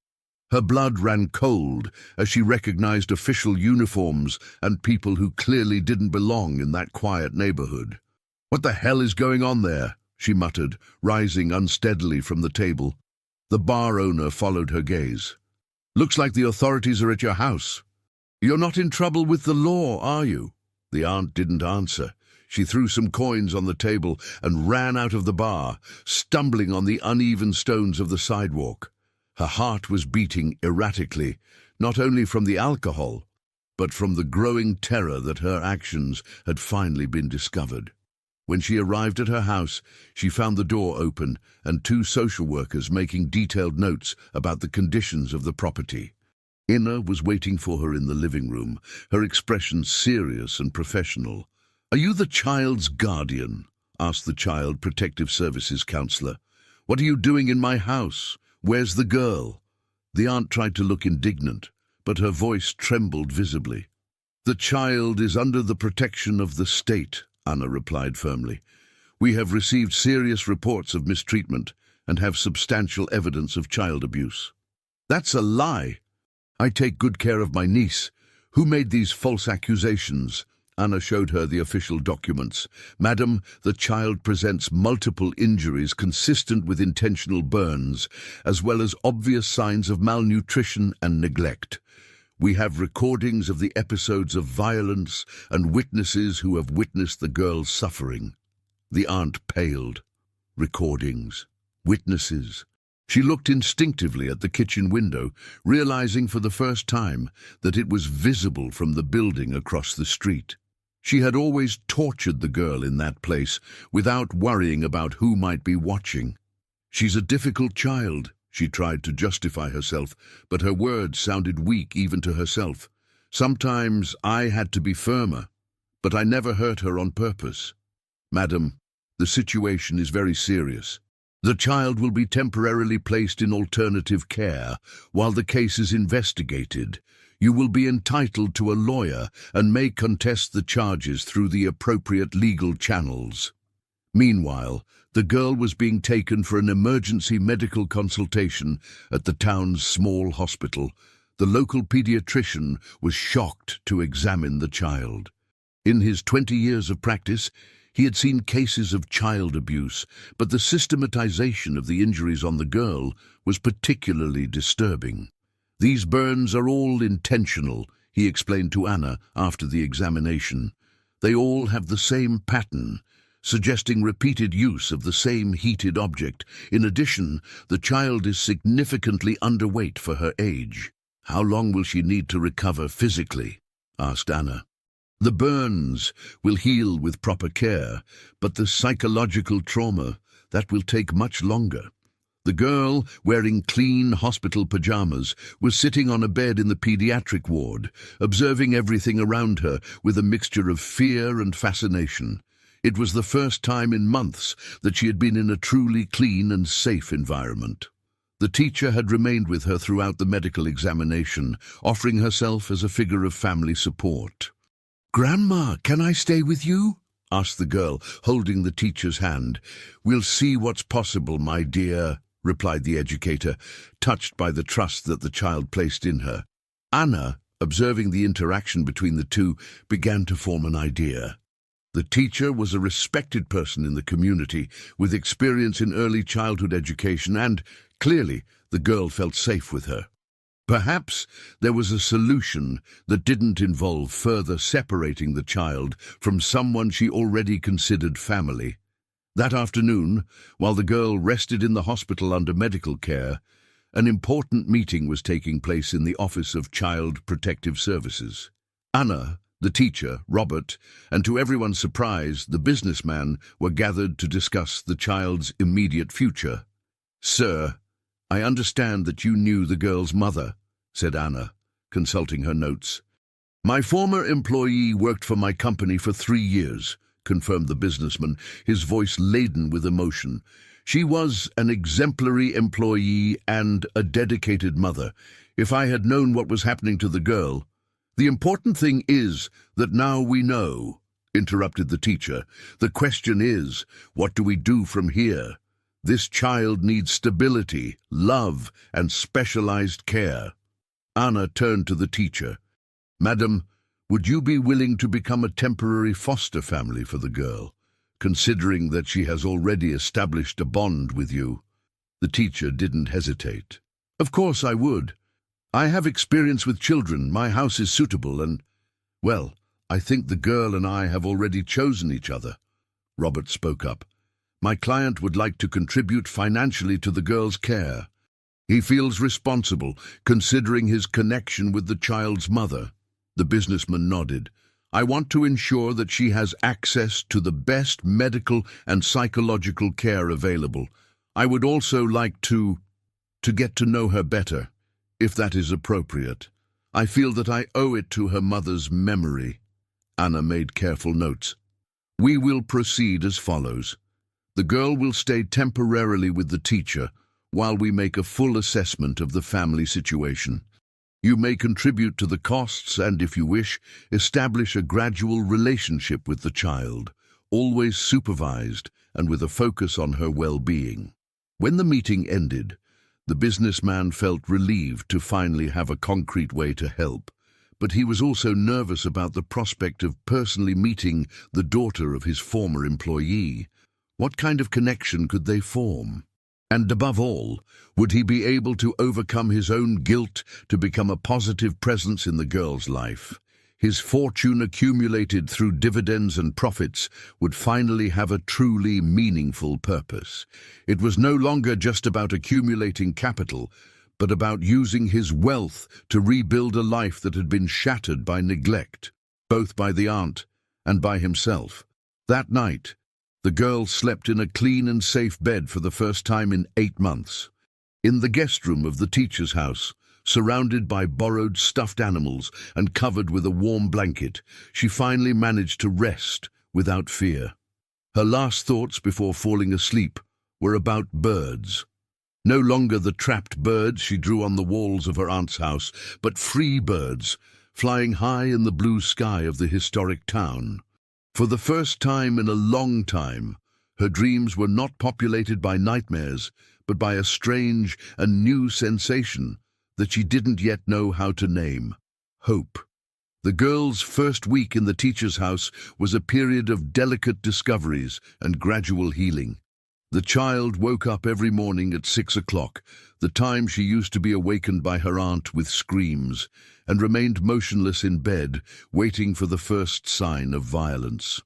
Her blood ran cold as she recognized official uniforms and people who clearly didn't belong in that quiet neighborhood. "What the hell is going on there?" she muttered, rising unsteadily from the table. The bar owner followed her gaze. "Looks like the authorities are at your house. You're not in trouble with the law, are you?" The aunt didn't answer. She threw some coins on the table and ran out of the bar, stumbling on the uneven stones of the sidewalk. Her heart was beating erratically, not only from the alcohol, but from the growing terror that her actions had finally been discovered. When she arrived at her house, she found the door open and two social workers making detailed notes about the conditions of the property. Inna was waiting for her in the living room, her expression serious and professional. "Are you the child's guardian?" asked the Child Protective Services counselor. "What are you doing in my house? Where's the girl?" The aunt tried to look indignant, but her voice trembled visibly. "The child is under the protection of the state," Anna replied firmly. "We have received serious reports of mistreatment and have substantial evidence of child abuse." "That's a lie. I take good care of my niece. Who made these false accusations?" Anna showed her the official documents. "Madam, the child presents multiple injuries consistent with intentional burns, as well as obvious signs of malnutrition and neglect. We have recordings of the episodes of violence and witnesses who have witnessed the girl's suffering." The aunt paled. Recordings. Witnesses. She looked instinctively at the kitchen window, realizing for the first time that it was visible from the building across the street. She had always tortured the girl in that place without worrying about who might be watching. "She's a difficult child," she tried to justify herself, but her words sounded weak even to herself. "Sometimes I had to be firmer, but I never hurt her on purpose. Madam, the situation is very serious. The child will be temporarily placed in alternative care while the case is investigated. You will be entitled to a lawyer and may contest the charges through the appropriate legal channels." Meanwhile, the girl was being taken for an emergency medical consultation at the town's small hospital. The local pediatrician was shocked to examine the child. In his 20 years of practice, he had seen cases of child abuse, but the systematization of the injuries on the girl was particularly disturbing. "These burns are all intentional," he explained to Anna after the examination. "They all have the same pattern, suggesting repeated use of the same heated object. In addition, the child is significantly underweight for her age." "How long will she need to recover physically?" asked Anna. "The burns will heal with proper care, but the psychological trauma, that will take much longer." The girl, wearing clean hospital pajamas, was sitting on a bed in the pediatric ward, observing everything around her with a mixture of fear and fascination. It was the first time in months that she had been in a truly clean and safe environment. The teacher had remained with her throughout the medical examination, offering herself as a figure of family support. "Grandma, can I stay with you?" asked the girl, holding the teacher's hand. "We'll see what's possible, my dear," replied the educator, touched by the trust that the child placed in her. Anna, observing the interaction between the two, began to form an idea. The teacher was a respected person in the community, with experience in early childhood education, and, clearly, the girl felt safe with her. Perhaps there was a solution that didn't involve further separating the child from someone she already considered family. That afternoon, while the girl rested in the hospital under medical care, an important meeting was taking place in the Office of Child Protective Services. Anna, the teacher, Robert, and to everyone's surprise, the businessman were gathered to discuss the child's immediate future. "Sir, I understand that you knew the girl's mother," said Anna, consulting her notes. "My former employee worked for my company for 3 years," confirmed the businessman, his voice laden with emotion. "She was an exemplary employee and a dedicated mother. If I had known what was happening to the girl—" "The important thing is that now we know," interrupted the teacher. "The question is, what do we do from here? This child needs stability, love, and specialized care." Anna turned to the teacher. "Madam, would you be willing to become a temporary foster family for the girl, considering that she has already established a bond with you?" The teacher didn't hesitate. "Of course I would. I have experience with children, my house is suitable, and, well, I think the girl and I have already chosen each other." Robert spoke up. "My client would like to contribute financially to the girl's care. He feels responsible, considering his connection with the child's mother." The businessman nodded. "I want to ensure that she has access to the best medical and psychological care available. I would also like to get to know her better, if that is appropriate. I feel that I owe it to her mother's memory." Anna made careful notes. "We will proceed as follows. The girl will stay temporarily with the teacher while we make a full assessment of the family situation. You may contribute to the costs and, if you wish, establish a gradual relationship with the child, always supervised and with a focus on her well-being." When the meeting ended, the businessman felt relieved to finally have a concrete way to help, but he was also nervous about the prospect of personally meeting the daughter of his former employee. What kind of connection could they form? And above all, would he be able to overcome his own guilt to become a positive presence in the girl's life? His fortune accumulated through dividends and profits would finally have a truly meaningful purpose. It was no longer just about accumulating capital, but about using his wealth to rebuild a life that had been shattered by neglect, both by the aunt and by himself. That night, the girl slept in a clean and safe bed for the first time in 8 months. In the guest room of the teacher's house, surrounded by borrowed stuffed animals and covered with a warm blanket, she finally managed to rest without fear. Her last thoughts before falling asleep were about birds. No longer the trapped birds she drew on the walls of her aunt's house, but free birds, flying high in the blue sky of the historic town. For the first time in a long time, her dreams were not populated by nightmares, but by a strange and new sensation that she didn't yet know how to name: hope. The girl's first week in the teacher's house was a period of delicate discoveries and gradual healing. The child woke up every morning at 6 o'clock, the time she used to be awakened by her aunt with screams, and remained motionless in bed, waiting for the first sign of violence.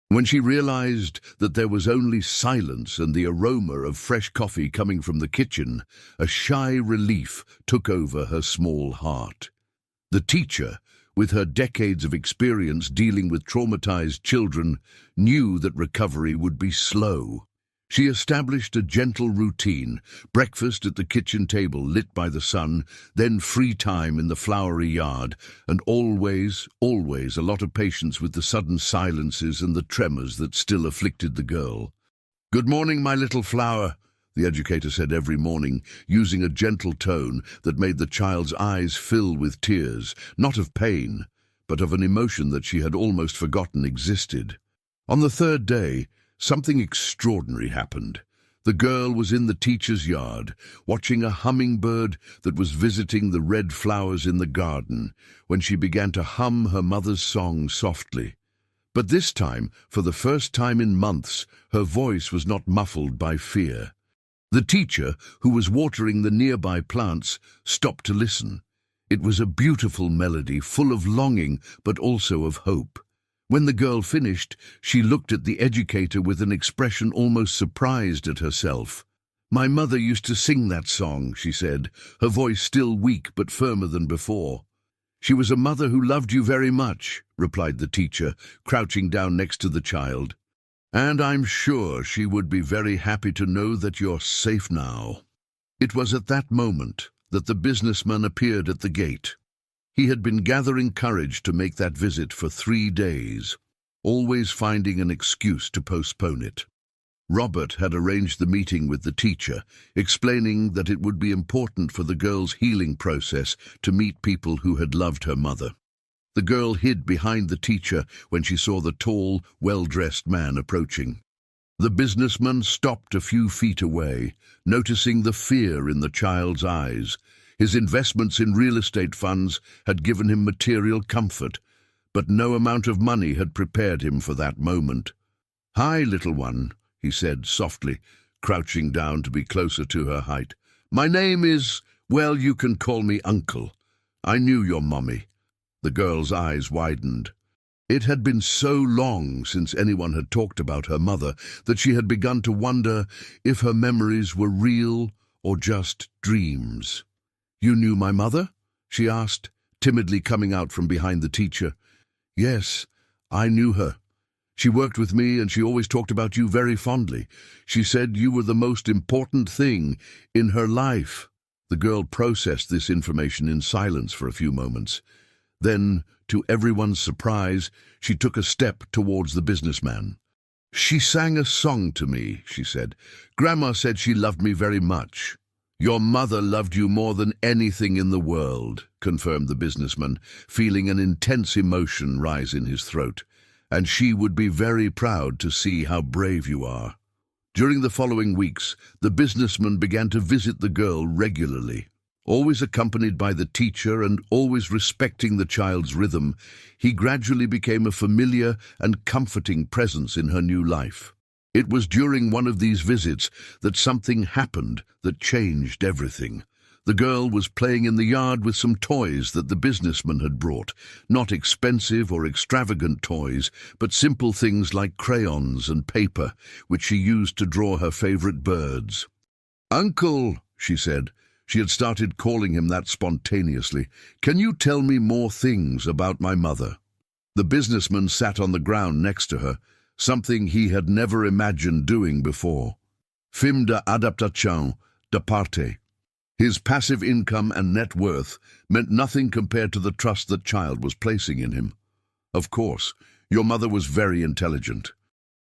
When she realized that there was only silence and the aroma of fresh coffee coming from the kitchen, a shy relief took over her small heart. The teacher, with her decades of experience dealing with traumatized children, knew that recovery would be slow. She established a gentle routine: breakfast at the kitchen table lit by the sun, then free time in the flowery yard, and always a lot of patience with the sudden silences and the tremors that still afflicted the girl. "Good morning, my little flower," the educator said every morning, using a gentle tone that made the child's eyes fill with tears, not of pain, but of an emotion that she had almost forgotten existed. On the third day, something extraordinary happened. The girl was in the teacher's yard, watching a hummingbird that was visiting the red flowers in the garden, when she began to hum her mother's song softly. But this time, for the first time in months, her voice was not muffled by fear. The teacher, who was watering the nearby plants, stopped to listen. It was a beautiful melody, full of longing, but also of hope. When the girl finished, she looked at the educator with an expression almost surprised at herself. "My mother used to sing that song," she said, her voice still weak but firmer than before. "She was a mother who loved you very much," replied the teacher, crouching down next to the child. "And I'm sure she would be very happy to know that you're safe now." It was at that moment that the businessman appeared at the gate. He had been gathering courage to make that visit for 3 days, always finding an excuse to postpone it. Robert had arranged the meeting with the teacher, explaining that it would be important for the girl's healing process to meet people who had loved her mother. The girl hid behind the teacher when she saw the tall, well-dressed man approaching. The businessman stopped a few feet away, noticing the fear in the child's eyes. His investments in real estate funds had given him material comfort, but no amount of money had prepared him for that moment. "Hi, little one," he said softly, crouching down to be closer to her height. "My name is, well, you can call me Uncle. I knew your mommy." The girl's eyes widened. It had been so long since anyone had talked about her mother that she had begun to wonder if her memories were real or just dreams. "You knew my mother?" she asked, timidly coming out from behind the teacher. "Yes, I knew her. She worked with me and she always talked about you very fondly. She said you were the most important thing in her life." The girl processed this information in silence for a few moments. Then, to everyone's surprise, she took a step towards the businessman. "She sang a song to me," she said. "Grandma said she loved me very much." "Your mother loved you more than anything in the world," confirmed the businessman, feeling an intense emotion rise in his throat. "And she would be very proud to see how brave you are." During the following weeks, the businessman began to visit the girl regularly. Always accompanied by the teacher and always respecting the child's rhythm, he gradually became a familiar and comforting presence in her new life. It was during one of these visits that something happened that changed everything. The girl was playing in the yard with some toys that the businessman had brought. Not expensive or extravagant toys, but simple things like crayons and paper, which she used to draw her favorite birds. "Uncle," she said. She had started calling him that spontaneously. "Can you tell me more things about my mother?" The businessman sat on the ground next to her, something he had never imagined doing before. Film d'adaptation de parte. His passive income and net worth meant nothing compared to the trust that child was placing in him. "Of course, your mother was very intelligent.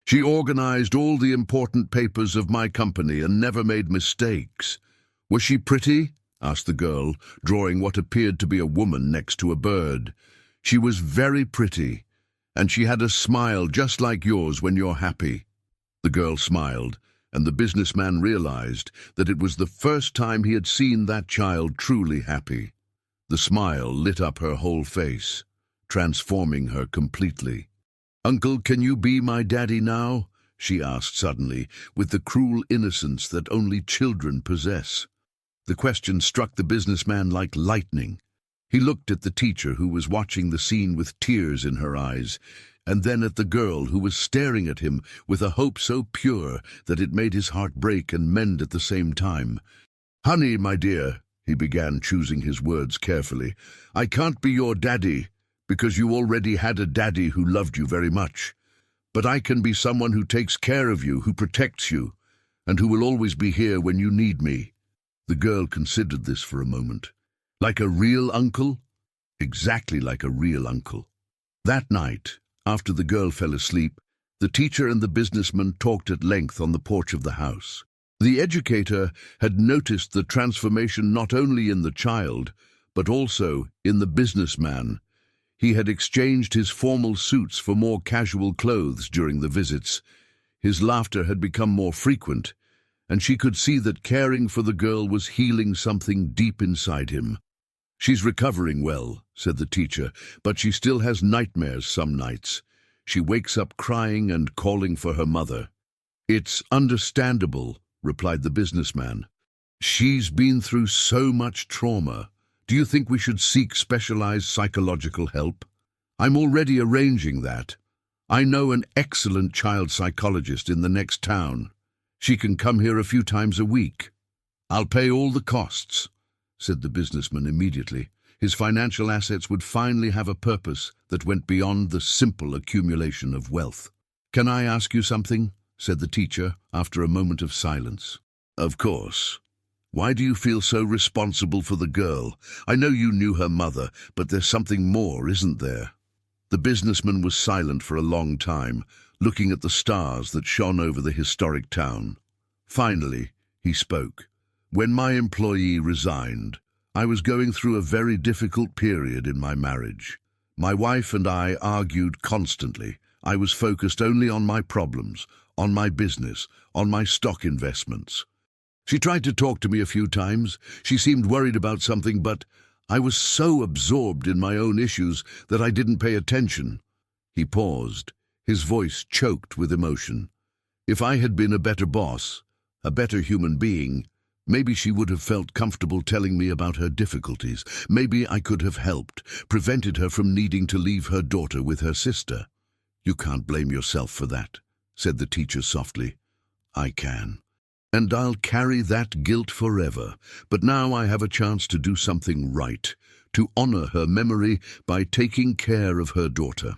She organized all the important papers of my company and never made mistakes." "Was she pretty?" asked the girl, drawing what appeared to be a woman next to a bird. "She was very pretty, and she had a smile just like yours when you're happy." The girl smiled, and the businessman realized that it was the first time he had seen that child truly happy. The smile lit up her whole face, transforming her completely. "Uncle, can you be my daddy now?" she asked suddenly, with the cruel innocence that only children possess. The question struck the businessman like lightning. He looked at the teacher, who was watching the scene with tears in her eyes, and then at the girl, who was staring at him with a hope so pure that it made his heart break and mend at the same time. "Honey, my dear," he began, choosing his words carefully, "I can't be your daddy, because you already had a daddy who loved you very much. But I can be someone who takes care of you, who protects you, and who will always be here when you need me." The girl considered this for a moment. "Like a real uncle?" "Exactly like a real uncle." That night, after the girl fell asleep, the teacher and the businessman talked at length on the porch of the house. The educator had noticed the transformation not only in the child, but also in the businessman. He had exchanged his formal suits for more casual clothes during the visits. His laughter had become more frequent, and she could see that caring for the girl was healing something deep inside him. "She's recovering well," said the teacher, "but she still has nightmares some nights. She wakes up crying and calling for her mother." "It's understandable," replied the businessman. "She's been through so much trauma. Do you think we should seek specialized psychological help?" "I'm already arranging that. I know an excellent child psychologist in the next town. She can come here a few times a week." "I'll pay all the costs," said the businessman immediately. His financial assets would finally have a purpose that went beyond the simple accumulation of wealth. "Can I ask you something?" said the teacher after a moment of silence. "Of course. Why do you feel so responsible for the girl? I know you knew her mother, but there's something more, isn't there?" The businessman was silent for a long time, looking at the stars that shone over the historic town. Finally, he spoke. "When my employee resigned, I was going through a very difficult period in my marriage. My wife and I argued constantly. I was focused only on my problems, on my business, on my stock investments. She tried to talk to me a few times. She seemed worried about something, but I was so absorbed in my own issues that I didn't pay attention." He paused, his voice choked with emotion. "If I had been a better boss, a better human being, maybe she would have felt comfortable telling me about her difficulties. Maybe I could have helped, prevented her from needing to leave her daughter with her sister." "You can't blame yourself for that," said the teacher softly. "I can. And I'll carry that guilt forever. But now I have a chance to do something right, to honor her memory by taking care of her daughter."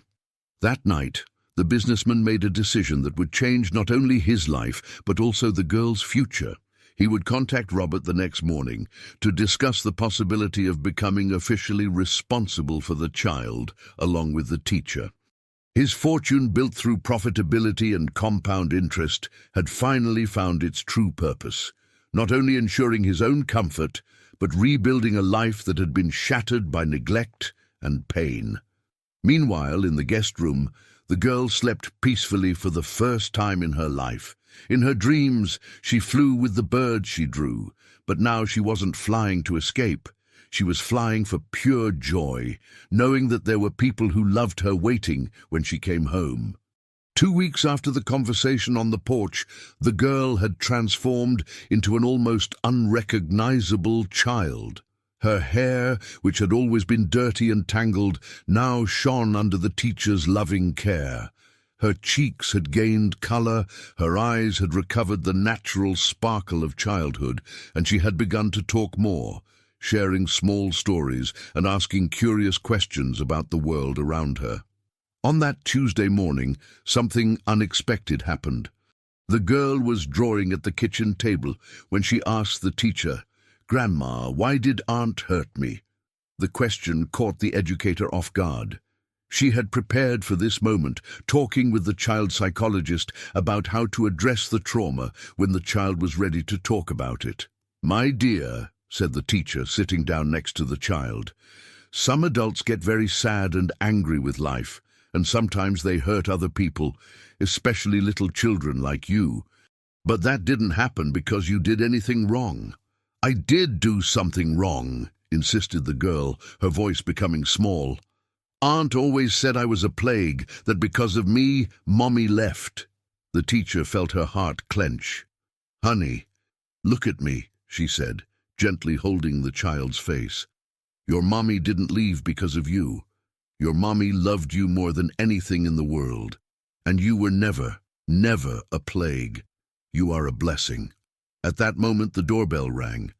That night, the businessman made a decision that would change not only his life, but also the girl's future. He would contact Robert the next morning to discuss the possibility of becoming officially responsible for the child, along with the teacher. His fortune, built through profitability and compound interest, had finally found its true purpose, not only ensuring his own comfort, but rebuilding a life that had been shattered by neglect and pain. Meanwhile, in the guest room, the girl slept peacefully for the first time in her life. In her dreams, she flew with the birds she drew, but now she wasn't flying to escape. She was flying for pure joy, knowing that there were people who loved her waiting when she came home. 2 weeks after the conversation on the porch, the girl had transformed into an almost unrecognizable child. Her hair, which had always been dirty and tangled, now shone under the teacher's loving care. Her cheeks had gained color, her eyes had recovered the natural sparkle of childhood, and she had begun to talk more, sharing small stories and asking curious questions about the world around her. On that Tuesday morning, something unexpected happened. The girl was drawing at the kitchen table when she asked the teacher, "Grandma, why did Aunt hurt me?" The question caught the educator off guard. She had prepared for this moment, talking with the child psychologist about how to address the trauma when the child was ready to talk about it. "My dear," said the teacher, sitting down next to the child, "some adults get very sad and angry with life, and sometimes they hurt other people, especially little children like you. But that didn't happen because you did anything wrong." "I did do something wrong," insisted the girl, her voice becoming small. "Aunt always said I was a plague, that because of me, Mommy left." The teacher felt her heart clench. "Honey, look at me," she said, gently holding the child's face. "Your mommy didn't leave because of you. Your mommy loved you more than anything in the world. And you were never, never a plague. You are a blessing." At that moment the doorbell rang.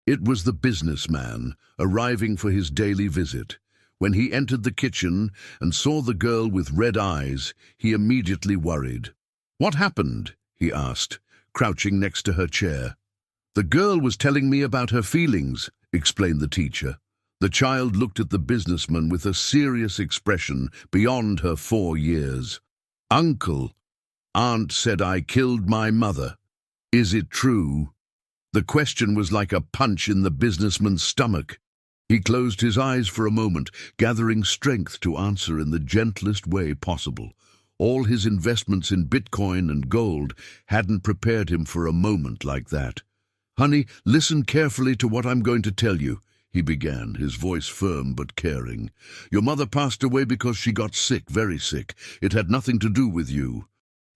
It was the businessman, arriving for his daily visit. When he entered the kitchen and saw the girl with red eyes, he immediately worried. "What happened?" he asked, crouching next to her chair. "The girl was telling me about her feelings," explained the teacher. The child looked at the businessman with a serious expression beyond her 4 years. "Uncle, Aunt said I killed my mother. Is it true?" The question was like a punch in the businessman's stomach. He closed his eyes for a moment, gathering strength to answer in the gentlest way possible. All his investments in Bitcoin and gold hadn't prepared him for a moment like that. "Honey, listen carefully to what I'm going to tell you," he began, his voice firm but caring. "Your mother passed away because she got sick, very sick. It had nothing to do with you.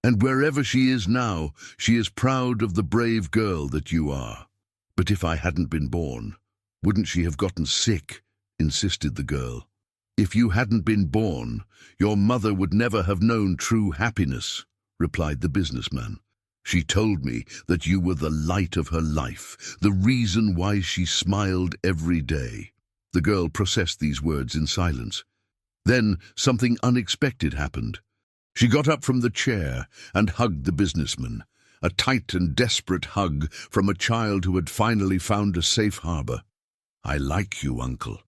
And wherever she is now, she is proud of the brave girl that you are." "But if I hadn't been born, wouldn't she have gotten sick?" insisted the girl. "If you hadn't been born, your mother would never have known true happiness," replied the businessman. "She told me that you were the light of her life, the reason why she smiled every day." The girl processed these words in silence. Then something unexpected happened. She got up from the chair and hugged the businessman, a tight and desperate hug from a child who had finally found a safe harbor. "I like you, Uncle,"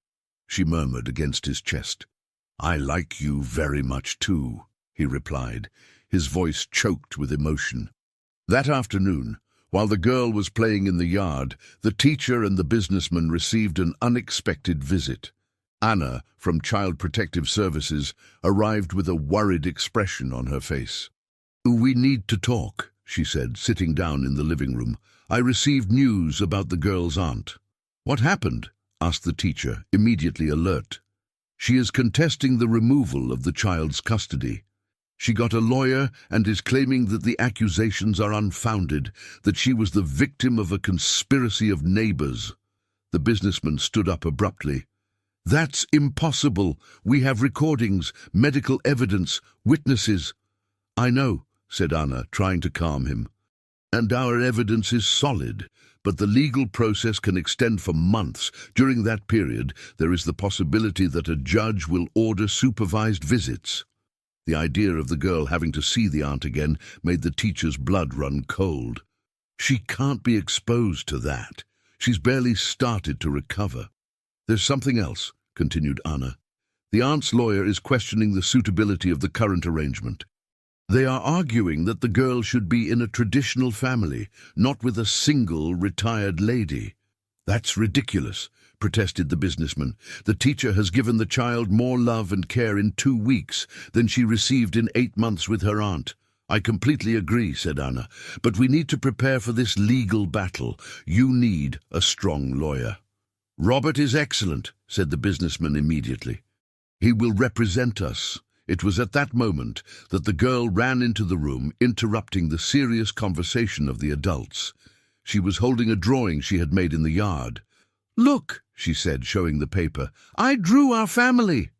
she murmured against his chest. "I like you very much too," he replied, his voice choked with emotion. That afternoon, while the girl was playing in the yard, the teacher and the businessman received an unexpected visit. Anna, from Child Protective Services, arrived with a worried expression on her face. "We need to talk," she said, sitting down in the living room. "I received news about the girl's aunt." "What happened?" asked the teacher, immediately alert. "She is contesting the removal of the child's custody. She got a lawyer and is claiming that the accusations are unfounded, that she was the victim of a conspiracy of neighbors." The businessman stood up abruptly. "That's impossible. We have recordings, medical evidence, witnesses." "I know," said Anna, trying to calm him. "And our evidence is solid, but the legal process can extend for months. During that period, there is the possibility that a judge will order supervised visits." The idea of the girl having to see the aunt again made the teacher's blood run cold. "She can't be exposed to that. She's barely started to recover." "There's something else," continued Anna. "The aunt's lawyer is questioning the suitability of the current arrangement. They are arguing that the girl should be in a traditional family, not with a single retired lady." "That's ridiculous," protested the businessman. "The teacher has given the child more love and care in 2 weeks than she received in 8 months with her aunt." "I completely agree," said Anna, "but we need to prepare for this legal battle. You need a strong lawyer." "Robert is excellent," said the businessman immediately. "He will represent us." It was at that moment that the girl ran into the room, interrupting the serious conversation of the adults. She was holding a drawing she had made in the yard. "Look," she said, showing the paper. "I drew our family."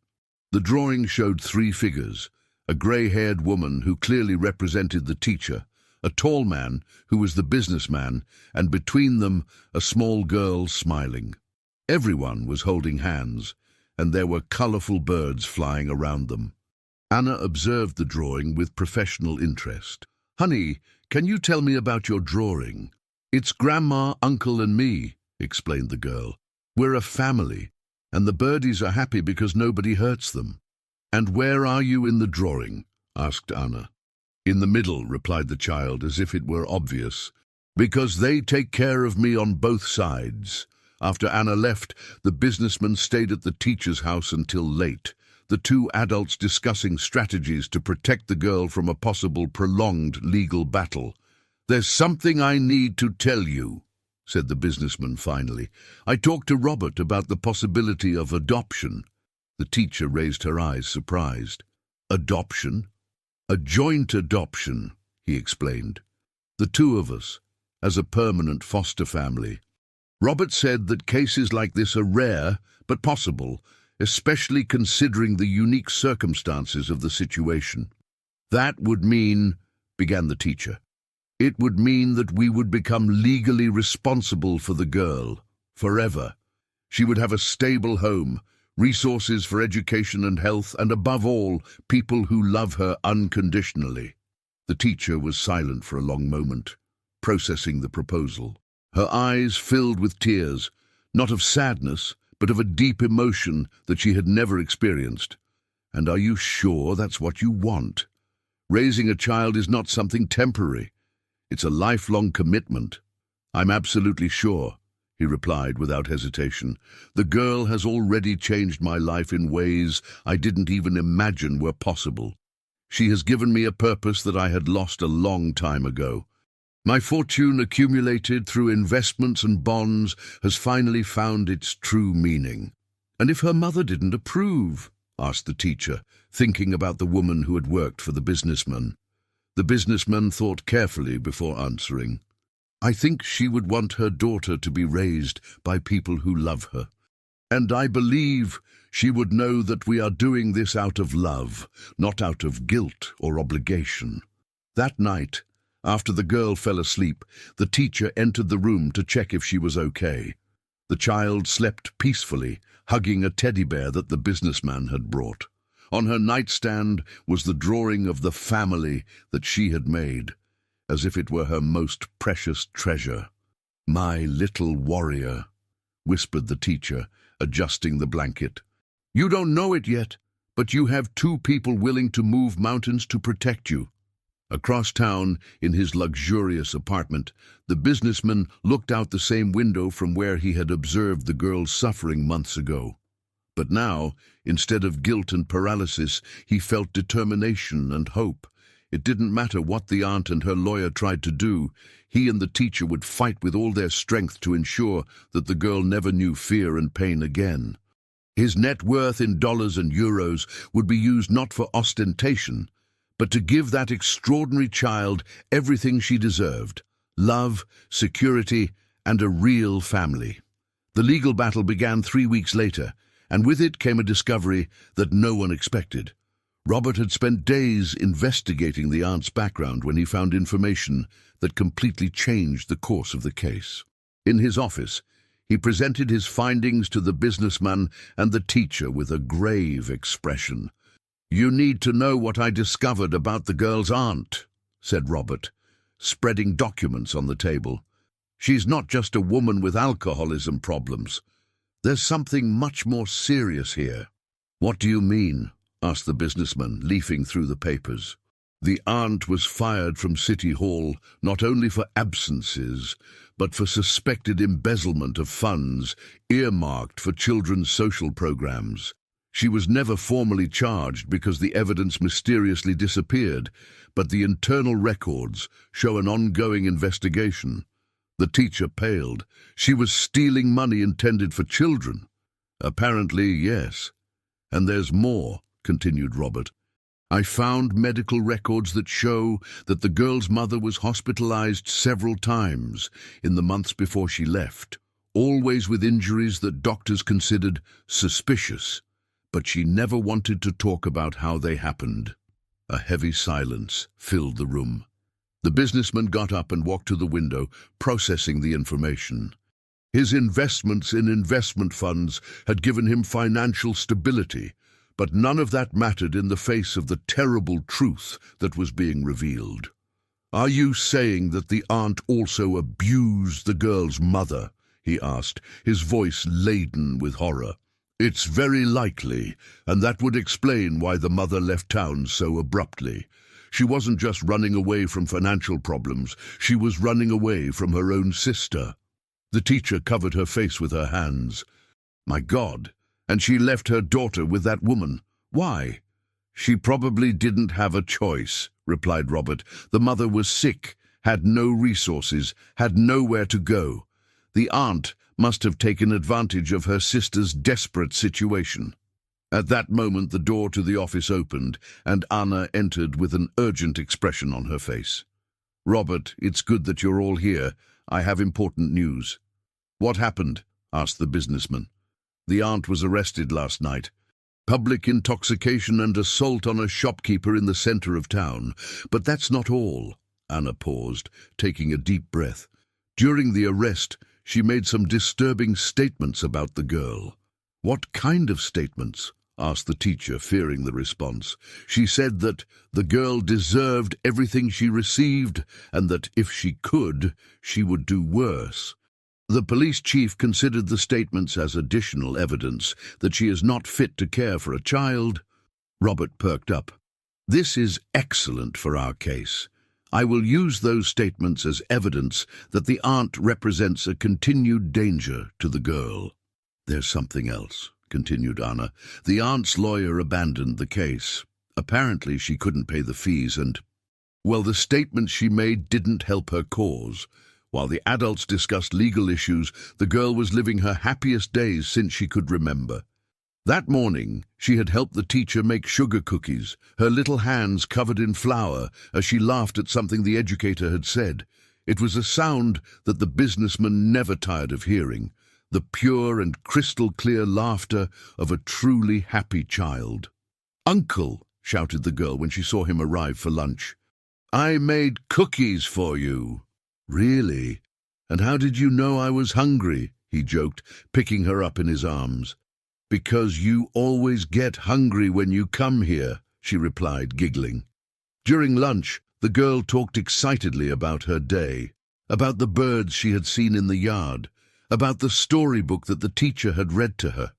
The drawing showed 3 figures: a grey-haired woman who clearly represented the teacher, a tall man who was the businessman, and between them a small girl smiling. Everyone was holding hands, and there were colourful birds flying around them. Anna observed the drawing with professional interest. "Honey, can you tell me about your drawing?" "It's Grandma, Uncle, and me," explained the girl. "We're a family, and the birdies are happy because nobody hurts them." "And where are you in the drawing?" asked Anna. "In the middle," replied the child, as if it were obvious. "Because they take care of me on both sides." After Anna left, the businessman stayed at the teacher's house until late, the 2 adults discussing strategies to protect the girl from a possible prolonged legal battle. "There's something I need to tell you," said the businessman finally. "I talked to Robert about the possibility of adoption." The teacher raised her eyes, surprised. "Adoption?" "A joint adoption," he explained. "The 2 of us, as a permanent foster family. Robert said that cases like this are rare, but possible, especially considering the unique circumstances of the situation." "That would mean," began the teacher. "It would mean that we would become legally responsible for the girl, forever. She would have a stable home, resources for education and health, and above all, people who love her unconditionally." The teacher was silent for a long moment, processing the proposal. Her eyes filled with tears, not of sadness, but of a deep emotion that she had never experienced. "And are you sure that's what you want? Raising a child is not something temporary. It's a lifelong commitment." "I'm absolutely sure," he replied without hesitation. The girl has already changed my life in ways I didn't even imagine were possible. She has given me a purpose that I had lost a long time ago. My fortune accumulated through investments and bonds has finally found its true meaning. And if her mother didn't approve? Asked the teacher, thinking about the woman who had worked for the businessman. The businessman thought carefully before answering. I think she would want her daughter to be raised by people who love her. And I believe she would know that we are doing this out of love, not out of guilt or obligation. That night, after the girl fell asleep, the teacher entered the room to check if she was okay. The child slept peacefully, hugging a teddy bear that the businessman had brought. On her nightstand was the drawing of the family that she had made, as if it were her most precious treasure. My little warrior, whispered the teacher, adjusting the blanket. You don't know it yet, but you have 2 people willing to move mountains to protect you. Across town, in his luxurious apartment, the businessman looked out the same window from where he had observed the girl's suffering months ago. But now, instead of guilt and paralysis, he felt determination and hope. It didn't matter what the aunt and her lawyer tried to do, he and the teacher would fight with all their strength to ensure that the girl never knew fear and pain again. His net worth in dollars and euros would be used not for ostentation, but to give that extraordinary child everything she deserved: love, security, and a real family. The legal battle began 3 weeks later, and with it came a discovery that no one expected. Robert had spent days investigating the aunt's background when he found information that completely changed the course of the case. In his office, he presented his findings to the businessman and the teacher with a grave expression. You need to know what I discovered about the girl's aunt, said Robert, spreading documents on the table. She's not just a woman with alcoholism problems. There's something much more serious here. What do you mean? Asked the businessman, leafing through the papers. The aunt was fired from City Hall not only for absences, but for suspected embezzlement of funds earmarked for children's social programs. She was never formally charged because the evidence mysteriously disappeared, but the internal records show an ongoing investigation. The teacher paled. She was stealing money intended for children. Apparently, yes. And there's more, continued Robert. I found medical records that show that the girl's mother was hospitalized several times in the months before she left, always with injuries that doctors considered suspicious, but she never wanted to talk about how they happened. A heavy silence filled the room. The businessman got up and walked to the window, processing the information. His investments in investment funds had given him financial stability, but none of that mattered in the face of the terrible truth that was being revealed. Are you saying that the aunt also abused the girl's mother? He asked, his voice laden with horror. It's very likely, and that would explain why the mother left town so abruptly. She wasn't just running away from financial problems, she was running away from her own sister. The teacher covered her face with her hands. My God, and she left her daughter with that woman. Why? She probably didn't have a choice, replied Robert. The mother was sick, had no resources, had nowhere to go. The aunt must have taken advantage of her sister's desperate situation. At that moment, the door to the office opened, and Anna entered with an urgent expression on her face. Robert, it's good that you're all here. I have important news. What happened? Asked the businessman. The aunt was arrested last night. Public intoxication and assault on a shopkeeper in the center of town. But that's not all. Anna paused, taking a deep breath. During the arrest, she made some disturbing statements about the girl. What kind of statements? Asked the teacher, fearing the response. She said that the girl deserved everything she received, and that if she could, she would do worse. The police chief considered the statements as additional evidence that she is not fit to care for a child. Robert perked up. This is excellent for our case. I will use those statements as evidence that the aunt represents a continued danger to the girl. There's something else, continued Anna. The aunt's lawyer abandoned the case. Apparently she couldn't pay the fees and, well, the statements she made didn't help her cause. While the adults discussed legal issues, the girl was living her happiest days since she could remember. That morning, she had helped the teacher make sugar cookies, her little hands covered in flour, as she laughed at something the educator had said. It was a sound that the businessman never tired of hearing, the pure and crystal-clear laughter of a truly happy child. "Uncle!" shouted the girl when she saw him arrive for lunch. "I made cookies for you." "Really? And how did you know I was hungry?" he joked, picking her up in his arms. "Because you always get hungry when you come here," she replied, giggling. During lunch, the girl talked excitedly about her day, about the birds she had seen in the yard, about the storybook that the teacher had read to her.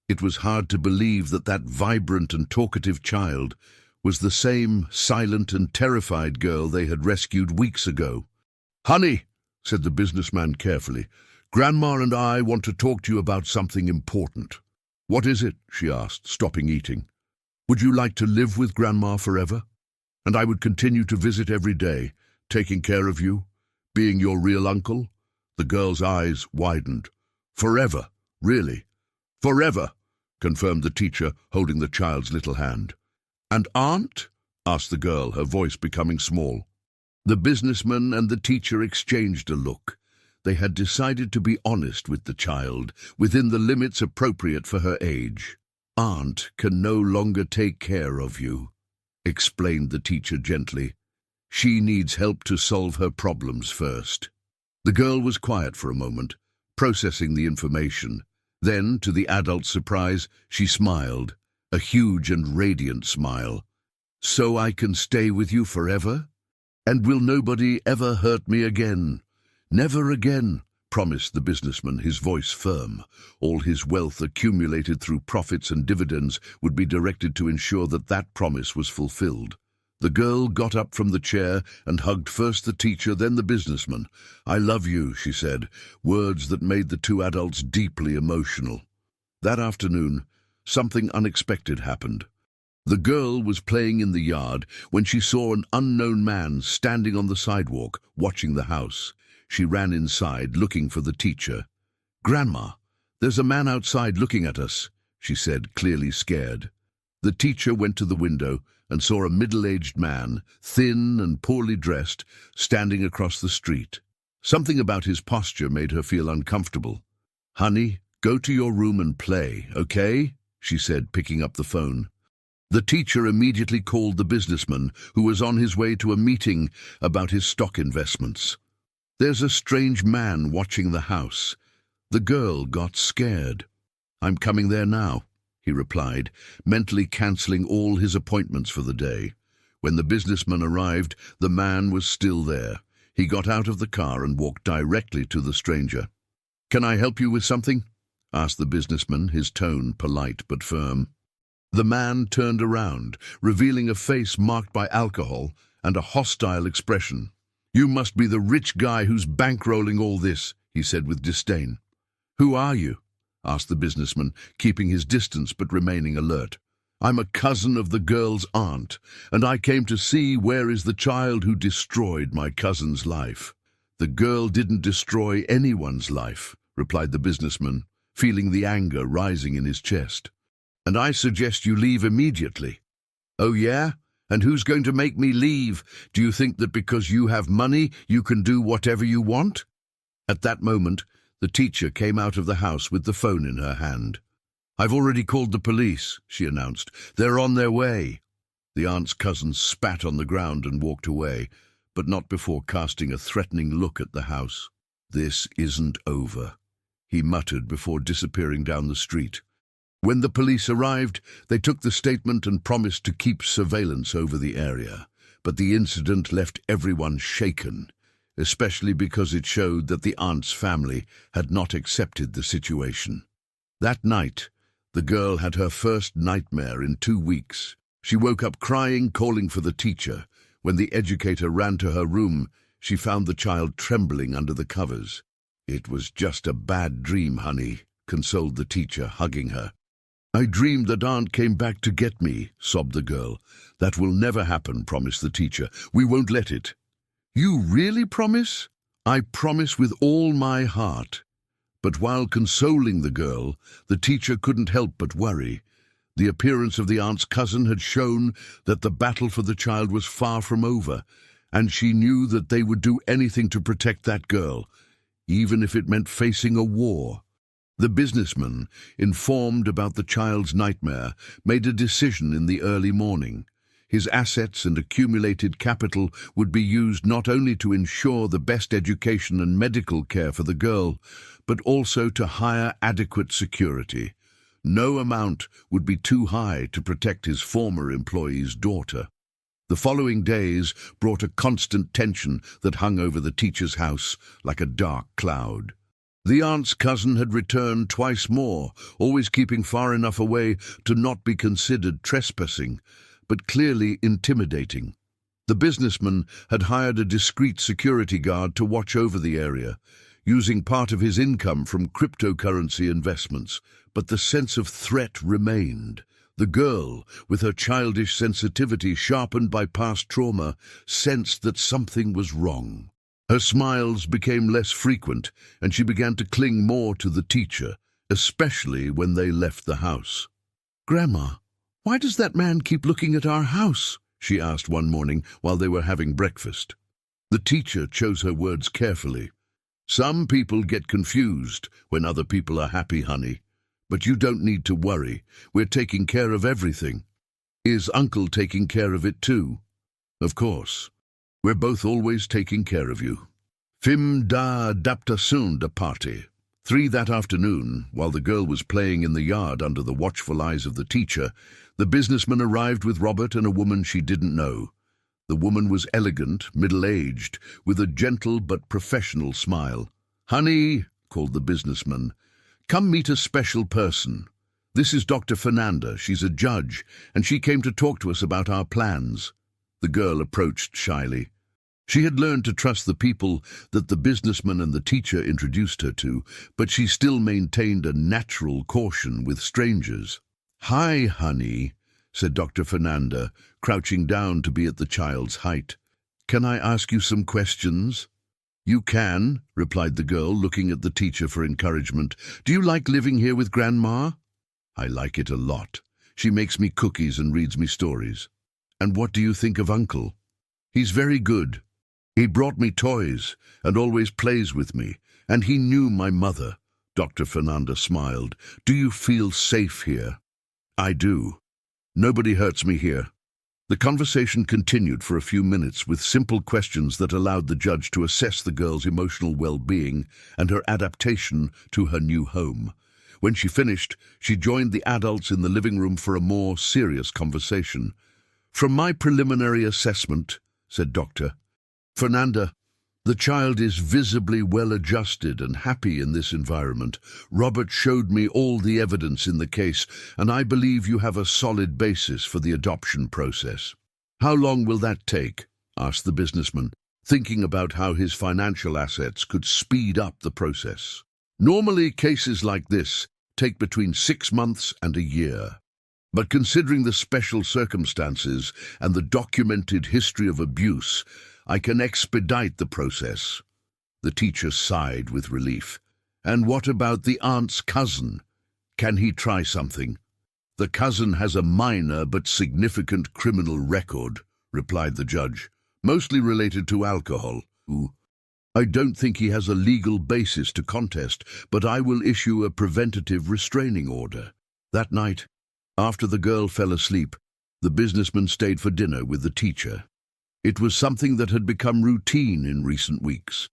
It was hard to believe that that vibrant and talkative child was the same silent and terrified girl they had rescued weeks ago. "Honey," said the businessman carefully, "Grandma and I want to talk to you about something important." "What is it?" she asked, stopping eating. "Would you like to live with Grandma forever? And I would continue to visit every day, taking care of you, being your real uncle?" The girl's eyes widened. "Forever, really?" "Forever," confirmed the teacher, holding the child's little hand. "And aunt?" asked the girl, her voice becoming small. The businessman and the teacher exchanged a look. They had decided to be honest with the child, within the limits appropriate for her age. "Aunt can no longer take care of you," explained the teacher gently. "She needs help to solve her problems first." The girl was quiet for a moment, processing the information. Then, to the adult's surprise, she smiled, a huge and radiant smile. "So I can stay with you forever? And will nobody ever hurt me again?" "Never again," promised the businessman, his voice firm. All his wealth accumulated through profits and dividends would be directed to ensure that that promise was fulfilled. The girl got up from the chair and hugged first the teacher, then the businessman. "I love you," she said, words that made the two adults deeply emotional. That afternoon, something unexpected happened. The girl was playing in the yard when she saw an unknown man standing on the sidewalk, watching the house. She ran inside, looking for the teacher. "Grandma, there's a man outside looking at us," she said, clearly scared. The teacher went to the window and saw a middle-aged man, thin and poorly dressed, standing across the street. Something about his posture made her feel uncomfortable. "Honey, go to your room and play, okay?" she said, picking up the phone. The teacher immediately called the businessman, who was on his way to a meeting about his stock investments. "There's a strange man watching the house." The girl got scared. "I'm coming there now," he replied, mentally cancelling all his appointments for the day. When the businessman arrived, the man was still there. He got out of the car and walked directly to the stranger. "Can I help you with something?" asked the businessman, his tone polite but firm. The man turned around, revealing a face marked by alcohol and a hostile expression. "You must be the rich guy who's bankrolling all this," he said with disdain. "Who are you?" asked the businessman, keeping his distance but remaining alert. "I'm a cousin of the girl's aunt, and I came to see where is the child who destroyed my cousin's life." "The girl didn't destroy anyone's life," replied the businessman, feeling the anger rising in his chest. "And I suggest you leave immediately." "Oh yeah? And who's going to make me leave? Do you think that because you have money, you can do whatever you want?" At that moment, the teacher came out of the house with the phone in her hand. "I've already called the police," she announced. "They're on their way." The aunt's cousin spat on the ground and walked away, but not before casting a threatening look at the house. "This isn't over," he muttered before disappearing down the street. When the police arrived, they took the statement and promised to keep surveillance over the area. But the incident left everyone shaken, especially because it showed that the aunt's family had not accepted the situation. That night, the girl had her first nightmare in 2 weeks. She woke up crying, calling for the teacher. When the educator ran to her room, she found the child trembling under the covers. "It was just a bad dream, honey," consoled the teacher, hugging her. "I dreamed that Aunt came back to get me," sobbed the girl. "That will never happen," promised the teacher. "We won't let it." "You really promise?" "I promise with all my heart." But while consoling the girl, the teacher couldn't help but worry. The appearance of the aunt's cousin had shown that the battle for the child was far from over, and she knew that they would do anything to protect that girl, even if it meant facing a war. The businessman, informed about the child's nightmare, made a decision in the early morning. His assets and accumulated capital would be used not only to ensure the best education and medical care for the girl, but also to hire adequate security. No amount would be too high to protect his former employee's daughter. The following days brought a constant tension that hung over the teacher's house like a dark cloud. The aunt's cousin had returned twice more, always keeping far enough away to not be considered trespassing, but clearly intimidating. The businessman had hired a discreet security guard to watch over the area, using part of his income from cryptocurrency investments, but the sense of threat remained. The girl, with her childish sensitivity sharpened by past trauma, sensed that something was wrong. Her smiles became less frequent, and she began to cling more to the teacher, especially when they left the house. "Grandma, why does that man keep looking at our house?" she asked one morning while they were having breakfast. The teacher chose her words carefully. "Some people get confused when other people are happy, honey. But you don't need to worry. We're taking care of everything." "Is Uncle taking care of it too?" "Of course. We're both always taking care of you." Fim da adaptation de party. 3 that afternoon, while the girl was playing in the yard under the watchful eyes of the teacher, the businessman arrived with Robert and a woman she didn't know. The woman was elegant, middle-aged, with a gentle but professional smile. "Honey," called the businessman, "come meet a special person. This is Dr. Fernanda. She's a judge, and she came to talk to us about our plans." The girl approached shyly. She had learned to trust the people that the businessman and the teacher introduced her to, but she still maintained a natural caution with strangers. "Hi, honey," said Dr. Fernanda, crouching down to be at the child's height. "Can I ask you some questions?" "You can," replied the girl, looking at the teacher for encouragement. "Do you like living here with Grandma?" "I like it a lot. She makes me cookies and reads me stories." "And what do you think of Uncle?" "He's very good. He brought me toys and always plays with me, and he knew my mother." Dr. Fernanda smiled. "Do you feel safe here?" "I do. Nobody hurts me here." The conversation continued for a few minutes with simple questions that allowed the judge to assess the girl's emotional well-being and her adaptation to her new home. When she finished, she joined the adults in the living room for a more serious conversation. "From my preliminary assessment," said Dr. Fernanda, "the child is visibly well-adjusted and happy in this environment. Robert showed me all the evidence in the case, and I believe you have a solid basis for the adoption process." "How long will that take?" asked the businessman, thinking about how his financial assets could speed up the process. "Normally, cases like this take between 6 months and a year. But considering the special circumstances and the documented history of abuse, I can expedite the process." The teacher sighed with relief. "And what about the aunt's cousin? Can he try something?" "The cousin has a minor but significant criminal record," replied the judge, "mostly related to alcohol. I don't think he has a legal basis to contest, but I will issue a preventative restraining order." That night, after the girl fell asleep, the businessman stayed for dinner with the teacher. It was something that had become routine in recent weeks.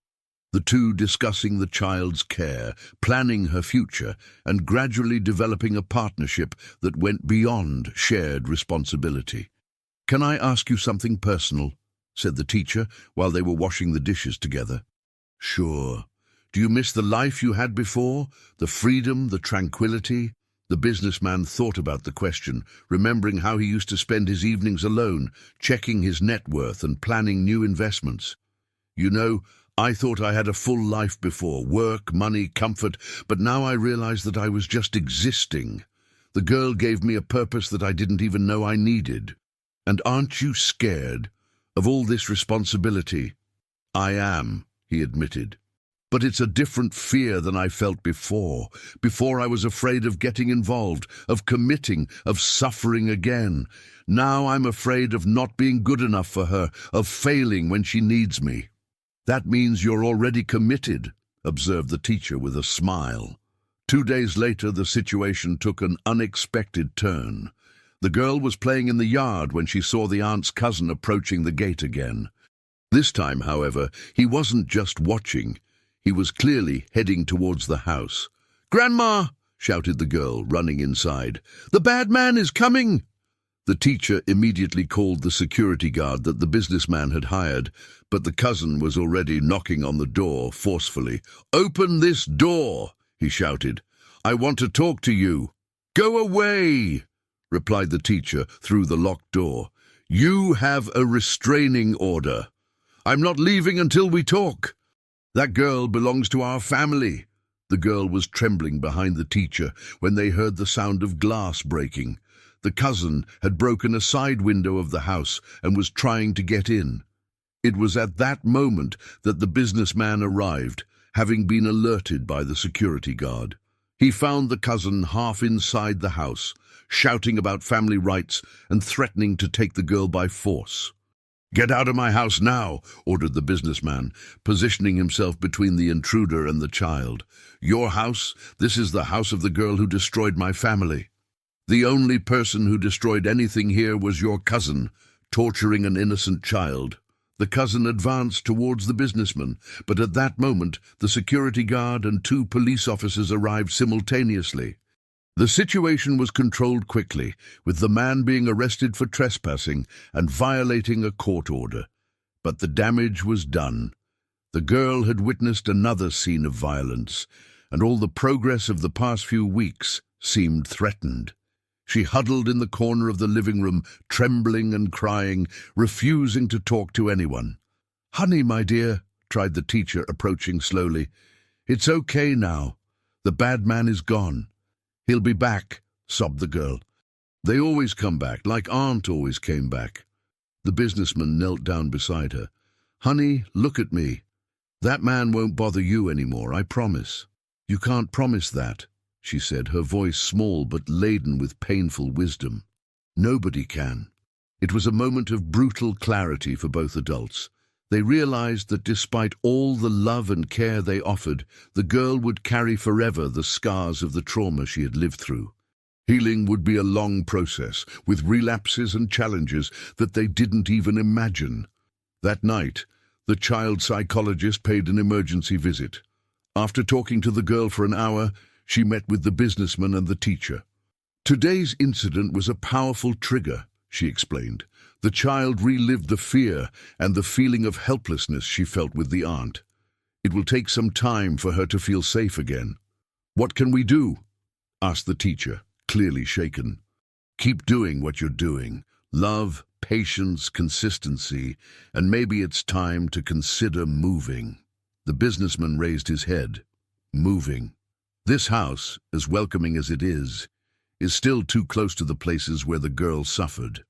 The two discussing the child's care, planning her future, and gradually developing a partnership that went beyond shared responsibility. "Can I ask you something personal?" said the teacher while they were washing the dishes together. "Sure. Do you miss the life you had before? The freedom, the tranquility?" The businessman thought about the question, remembering how he used to spend his evenings alone, checking his net worth and planning new investments. You know, I thought I had a full life before, work, money, comfort, but now I realize that I was just existing. The girl gave me a purpose that I didn't even know I needed. And aren't you scared of all this responsibility? I am, he admitted. But it's a different fear than I felt before. Before I was afraid of getting involved, of committing, of suffering again. Now I'm afraid of not being good enough for her, of failing when she needs me. That means you're already committed, observed the teacher with a smile. 2 days later, the situation took an unexpected turn. The girl was playing in the yard when she saw the aunt's cousin approaching the gate again. This time, however, he wasn't just watching. He was clearly heading towards the house. "Grandma!" shouted the girl, running inside. "The bad man is coming!" The teacher immediately called the security guard that the businessman had hired, but the cousin was already knocking on the door forcefully. "Open this door!" he shouted. "I want to talk to you." "Go away!" replied the teacher through the locked door. "You have a restraining order. I'm not leaving until we talk. That girl belongs to our family." The girl was trembling behind the teacher when they heard the sound of glass breaking. The cousin had broken a side window of the house and was trying to get in. It was at that moment that the businessman arrived, having been alerted by the security guard. He found the cousin half inside the house, shouting about family rights and threatening to take the girl by force. "Get out of my house now," ordered the businessman, positioning himself between the intruder and the child. "Your house? This is the house of the girl who destroyed my family. The only person who destroyed anything here was your cousin, torturing an innocent child." The cousin advanced towards the businessman, but at that moment the security guard and 2 police officers arrived simultaneously. The situation was controlled quickly, with the man being arrested for trespassing and violating a court order. But the damage was done. The girl had witnessed another scene of violence, and all the progress of the past few weeks seemed threatened. She huddled in the corner of the living room, trembling and crying, refusing to talk to anyone. "Honey, my dear," tried the teacher, approaching slowly. "It's okay now. The bad man is gone. He'll be back," sobbed the girl. "They always come back, like Aunt always came back." The businessman knelt down beside her. "Honey, look at me. That man won't bother you anymore, I promise." "You can't promise that," she said, her voice small but laden with painful wisdom. "Nobody can." It was a moment of brutal clarity for both adults. They realized that despite all the love and care they offered, the girl would carry forever the scars of the trauma she had lived through. Healing would be a long process, with relapses and challenges that they didn't even imagine. That night, the child psychologist paid an emergency visit. After talking to the girl for an hour, she met with the businessman and the teacher. "Today's incident was a powerful trigger," she explained. "The child relived the fear and the feeling of helplessness she felt with the aunt. It will take some time for her to feel safe again." "What can we do?" asked the teacher, clearly shaken. "Keep doing what you're doing. Love, patience, consistency, and maybe it's time to consider moving." The businessman raised his head. "Moving. This house, as welcoming as it is still too close to the places where the girl suffered.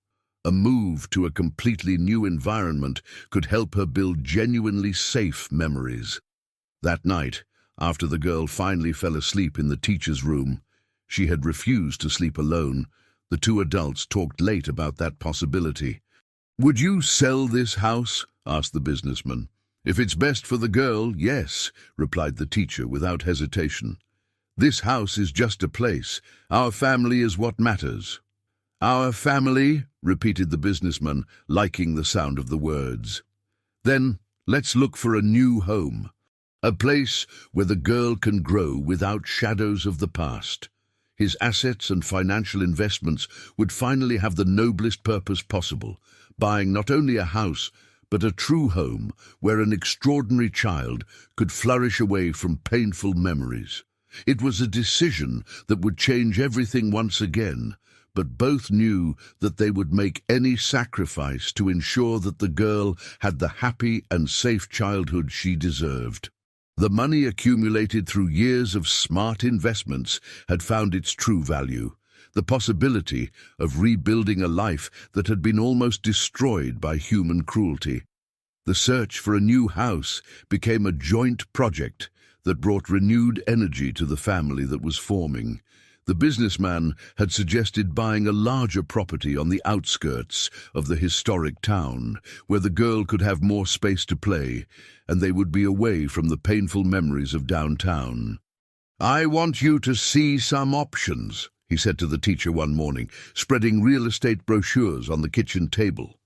A move to a completely new environment could help her build genuinely safe memories." That night, after the girl finally fell asleep in the teacher's room, she had refused to sleep alone. The 2 adults talked late about that possibility. "Would you sell this house?" asked the businessman. "If it's best for the girl, yes," replied the teacher without hesitation. "This house is just a place. Our family is what matters." "Our family," repeated the businessman, liking the sound of the words. "Then let's look for a new home. A place where the girl can grow without shadows of the past." His assets and financial investments would finally have the noblest purpose possible, buying not only a house, but a true home where an extraordinary child could flourish away from painful memories. It was a decision that would change everything once again, but both knew that they would make any sacrifice to ensure that the girl had the happy and safe childhood she deserved. The money accumulated through years of smart investments had found its true value, the possibility of rebuilding a life that had been almost destroyed by human cruelty. The search for a new house became a joint project that brought renewed energy to the family that was forming. The businessman had suggested buying a larger property on the outskirts of the historic town, where the girl could have more space to play, and they would be away from the painful memories of downtown. "I want you to see some options," he said to the teacher one morning, spreading real estate brochures on the kitchen table.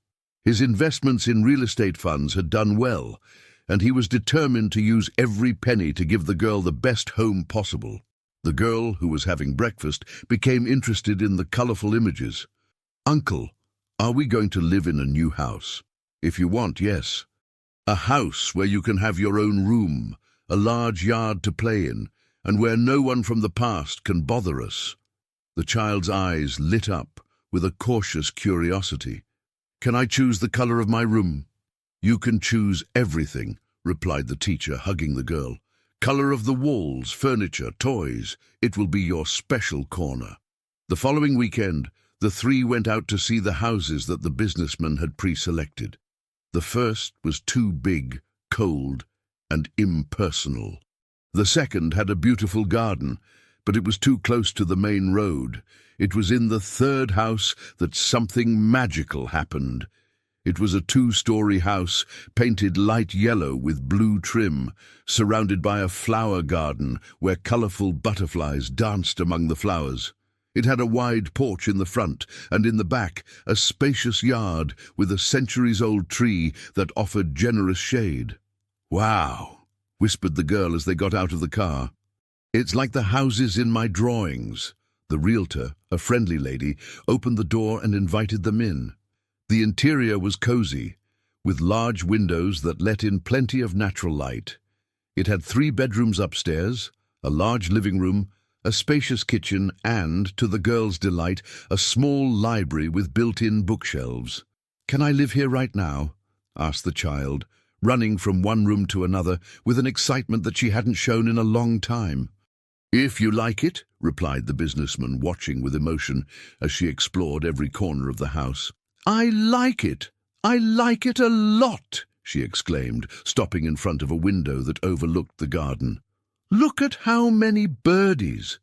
His investments in real estate funds had done well, and he was determined to use every penny to give the girl the best home possible. The girl, who was having breakfast, became interested in the colorful images. "Uncle, are we going to live in a new house?" "If you want, yes. A house where you can have your own room, a large yard to play in, and where no one from the past can bother us." The child's eyes lit up with a cautious curiosity. "Can I choose the color of my room?" "You can choose everything," replied the teacher, hugging the girl. "Color of the walls, furniture, toys. It will be your special corner." The following weekend, the three went out to see the houses that the businessman had pre-selected. The first was too big, cold, and impersonal. The second had a beautiful garden, but it was too close to the main road. It was in the third house that something magical happened. It was a 2-story house, painted light yellow with blue trim, surrounded by a flower garden where colorful butterflies danced among the flowers. It had a wide porch in the front, and in the back, a spacious yard with a centuries-old tree that offered generous shade. "Wow," whispered the girl as they got out of the car. "It's like the houses in my drawings." The realtor, a friendly lady, opened the door and invited them in. The interior was cozy, with large windows that let in plenty of natural light. It had 3 bedrooms upstairs, a large living room, a spacious kitchen, and, to the girl's delight, a small library with built-in bookshelves. "Can I live here right now?" asked the child, running from one room to another with an excitement that she hadn't shown in a long time. "If you like it," replied the businessman, watching with emotion as she explored every corner of the house. "I like it! I like it a lot!" she exclaimed, stopping in front of a window that overlooked the garden. "Look at how many birdies!"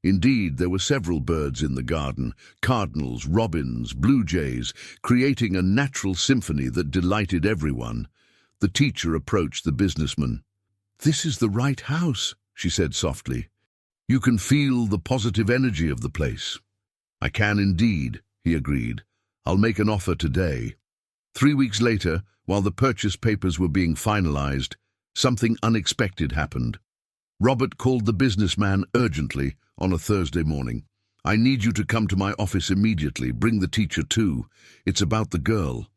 Indeed, there were several birds in the garden, cardinals, robins, blue jays, creating a natural symphony that delighted everyone. The teacher approached the businessman. "This is the right house," she said softly. "You can feel the positive energy of the place." "I can indeed," he agreed. "I'll make an offer today." 3 weeks later, while the purchase papers were being finalized, something unexpected happened. Robert called the businessman urgently on a Thursday morning. "I need you to come to my office immediately. Bring the teacher too. It's about the girl."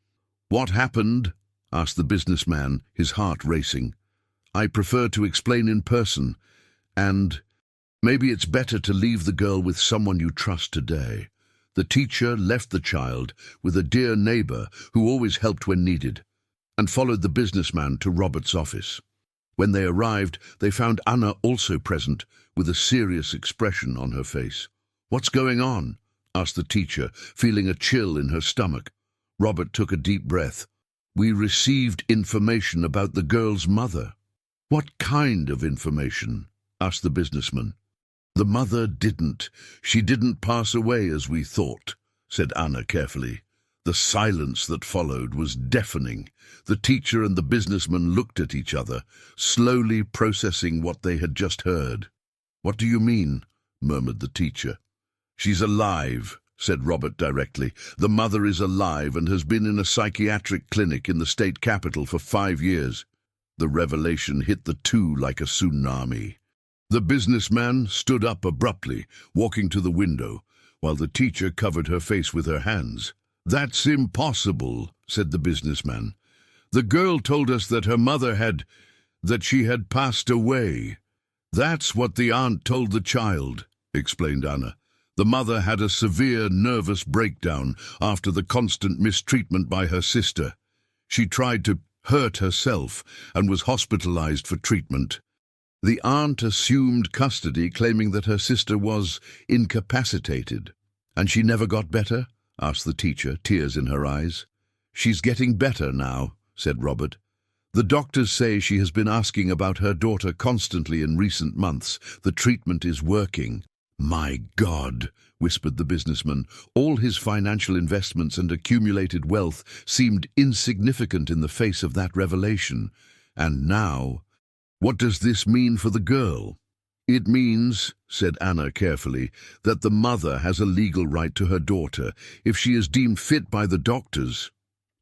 "What happened?" asked the businessman, his heart racing. "I prefer to explain in person, and maybe it's better to leave the girl with someone you trust today." The teacher left the child with a dear neighbor who always helped when needed, and followed the businessman to Robert's office. When they arrived, they found Anna also present, with a serious expression on her face. "What's going on?" asked the teacher, feeling a chill in her stomach. Robert took a deep breath. "We received information about the girl's mother." "What kind of information?" asked the businessman. "The mother didn't. She didn't pass away as we thought," said Anna carefully. The silence that followed was deafening. The teacher and the businessman looked at each other, slowly processing what they had just heard. "What do you mean?" murmured the teacher. "She's alive," said Robert directly. "The mother is alive and has been in a psychiatric clinic in the state capital for 5 years. The revelation hit the two like a tsunami. The businessman stood up abruptly, walking to the window, while the teacher covered her face with her hands. "That's impossible," said the businessman. "The girl told us that her mother that she had passed away." "That's what the aunt told the child," explained Anna. "The mother had a severe nervous breakdown after the constant mistreatment by her sister. She tried to hurt herself and was hospitalized for treatment. The aunt assumed custody, claiming that her sister was incapacitated." "And she never got better?" asked the teacher, tears in her eyes. "She's getting better now," said Robert. "The doctors say she has been asking about her daughter constantly in recent months. The treatment is working." "My God," whispered the businessman. All his financial investments and accumulated wealth seemed insignificant in the face of that revelation. And now, what does this mean for the girl? "It means," said Anna carefully, "that the mother has a legal right to her daughter if she is deemed fit by the doctors."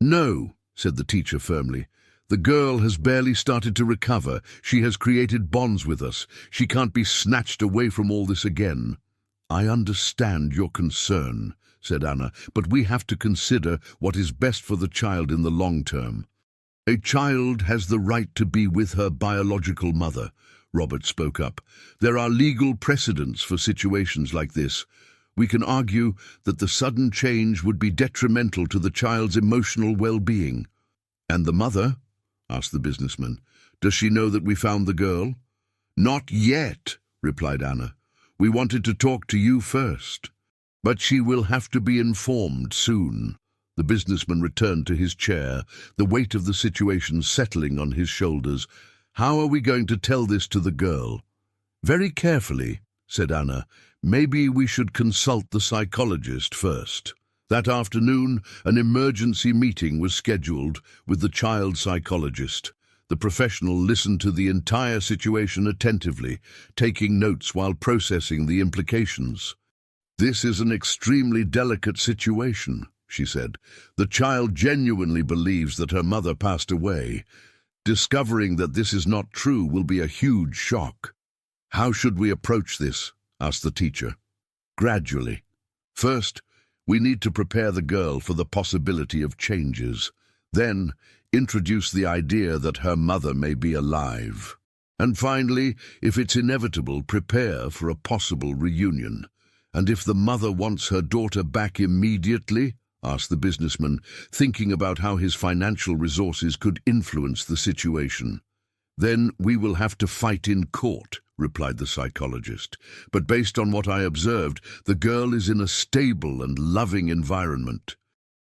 "No," said the teacher firmly. "The girl has barely started to recover. She has created bonds with us. She can't be snatched away from all this again." "I understand your concern," said Anna, "but we have to consider what is best for the child in the long term." "A child has the right to be with her biological mother," Robert spoke up. "There are legal precedents for situations like this. We can argue that the sudden change would be detrimental to the child's emotional well-being." "And the mother?" asked the businessman. "Does she know that we found the girl?" "Not yet," replied Anna. "We wanted to talk to you first. But she will have to be informed soon." The businessman returned to his chair, the weight of the situation settling on his shoulders. "How are we going to tell this to the girl?" "Very carefully," said Anna. "Maybe we should consult the psychologist first." That afternoon, an emergency meeting was scheduled with the child psychologist. The professional listened to the entire situation attentively, taking notes while processing the implications. "This is an extremely delicate situation," she said. "The child genuinely believes that her mother passed away. Discovering that this is not true will be a huge shock." "How should we approach this?" asked the teacher. "Gradually. First, we need to prepare the girl for the possibility of changes. Then, introduce the idea that her mother may be alive. And finally, if it's inevitable, prepare for a possible reunion." "And if the mother wants her daughter back immediately?" asked the businessman, thinking about how his financial resources could influence the situation. "Then we will have to fight in court," replied the psychologist. "But based on what I observed, the girl is in a stable and loving environment.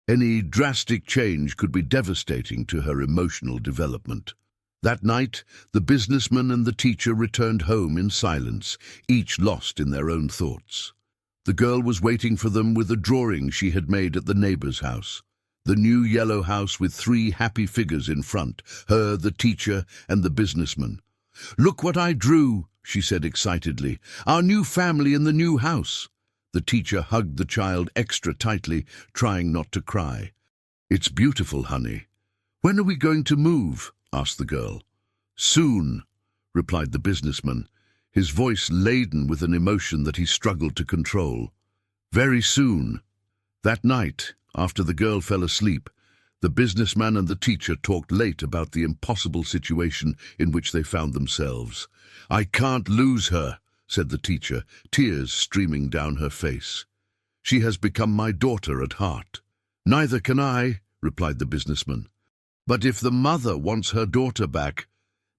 Any drastic change could be devastating to her emotional development." That night, the businessman and the teacher returned home in silence, each lost in their own thoughts. The girl was waiting for them with a drawing she had made at the neighbor's house. The new yellow house with 3 happy figures in front, her, the teacher, and the businessman. "Look what I drew," she said excitedly. "Our new family in the new house." The teacher hugged the child extra tightly, trying not to cry. "It's beautiful, honey." "When are we going to move?" asked the girl. "Soon," replied the businessman, his voice laden with an emotion that he struggled to control. "Very soon." That night, after the girl fell asleep, the businessman and the teacher talked late about the impossible situation in which they found themselves. "I can't lose her," said the teacher, tears streaming down her face. "She has become my daughter at heart." "Neither can I," replied the businessman. "But if the mother wants her daughter back,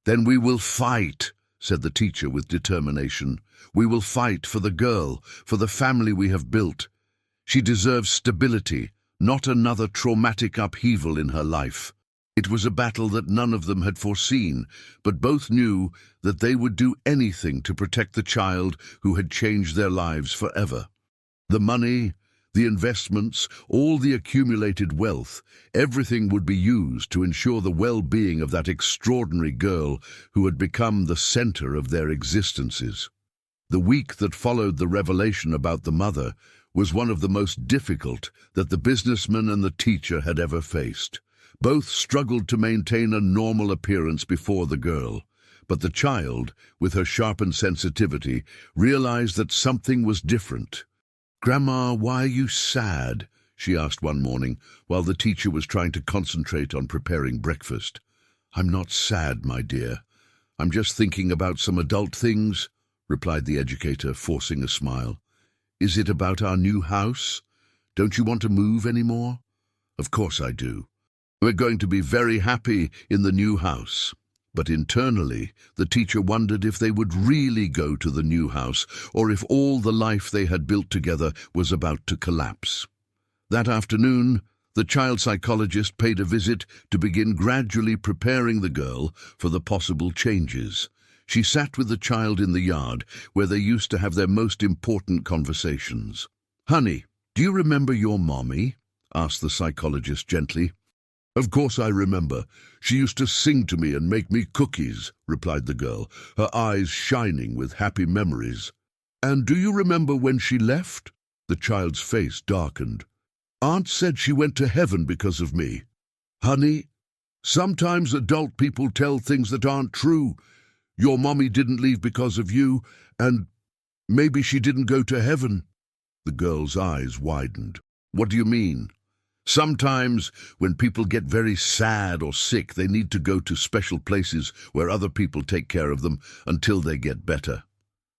then we will fight," said the teacher with determination. "We will fight for the girl, for the family we have built. She deserves stability, not another traumatic upheaval in her life." It was a battle that none of them had foreseen, but both knew that they would do anything to protect the child who had changed their lives forever. The money, the investments, all the accumulated wealth, everything would be used to ensure the well-being of that extraordinary girl who had become the center of their existences. The week that followed the revelation about the mother was one of the most difficult that the businessman and the teacher had ever faced. Both struggled to maintain a normal appearance before the girl, but the child, with her sharpened sensitivity, realized that something was different. "Grandma, why are you sad?" she asked one morning, while the teacher was trying to concentrate on preparing breakfast. "I'm not sad, my dear. I'm just thinking about some adult things, replied the educator, forcing a smile. Is it about our new house? Don't you want to move anymore? Of course I do. We're going to be very happy in the new house. But internally, the teacher wondered if they would really go to the new house, or if all the life they had built together was about to collapse. That afternoon, the child psychologist paid a visit to begin gradually preparing the girl for the possible changes. She sat with the child in the yard, where they used to have their most important conversations. "Honey, do you remember your mommy?" asked the psychologist gently. "Of course I remember. She used to sing to me and make me cookies," replied the girl, her eyes shining with happy memories. "And do you remember when she left?" The child's face darkened. "Aunt said she went to heaven because of me." "Honey, sometimes adult people tell things that aren't true. Your mommy didn't leave because of you, and maybe she didn't go to heaven." The girl's eyes widened. "What do you mean?" "Sometimes, when people get very sad or sick, they need to go to special places where other people take care of them until they get better.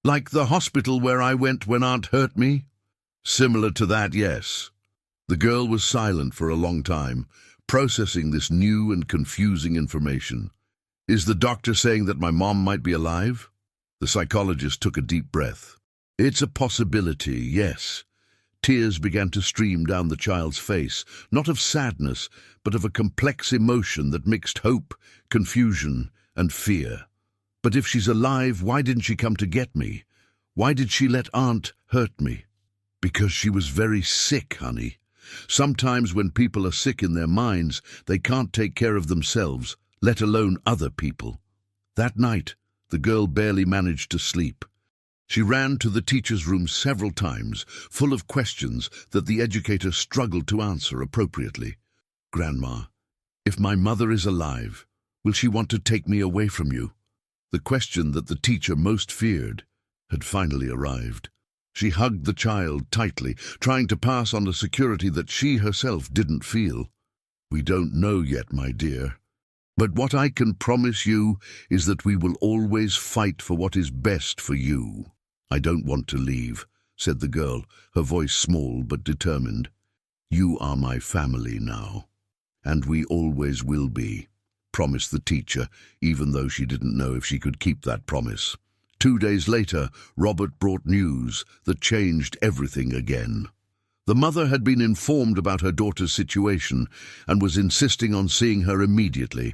Like the hospital where I went when Aunt hurt me?" "Similar to that, yes." The girl was silent for a long time, processing this new and confusing information. "Is the doctor saying that my mom might be alive?" The psychologist took a deep breath. "It's a possibility, yes." Tears began to stream down the child's face, not of sadness, but of a complex emotion that mixed hope, confusion, and fear. "But if she's alive, why didn't she come to get me? Why did she let Aunt hurt me?" "Because she was very sick, honey. Sometimes when people are sick in their minds, they can't take care of themselves, let alone other people." That night, the girl barely managed to sleep. She ran to the teacher's room several times, full of questions that the educator struggled to answer appropriately. "Grandma, if my mother is alive, will she want to take me away from you?" The question that the teacher most feared had finally arrived. She hugged the child tightly, trying to pass on the security that she herself didn't feel. "We don't know yet, my dear. But what I can promise you is that we will always fight for what is best for you." "I don't want to leave," said the girl, her voice small but determined. "You are my family now, and we always will be," promised the teacher, even though she didn't know if she could keep that promise. 2 days later, Robert brought news that changed everything again. The mother had been informed about her daughter's situation and was insisting on seeing her immediately.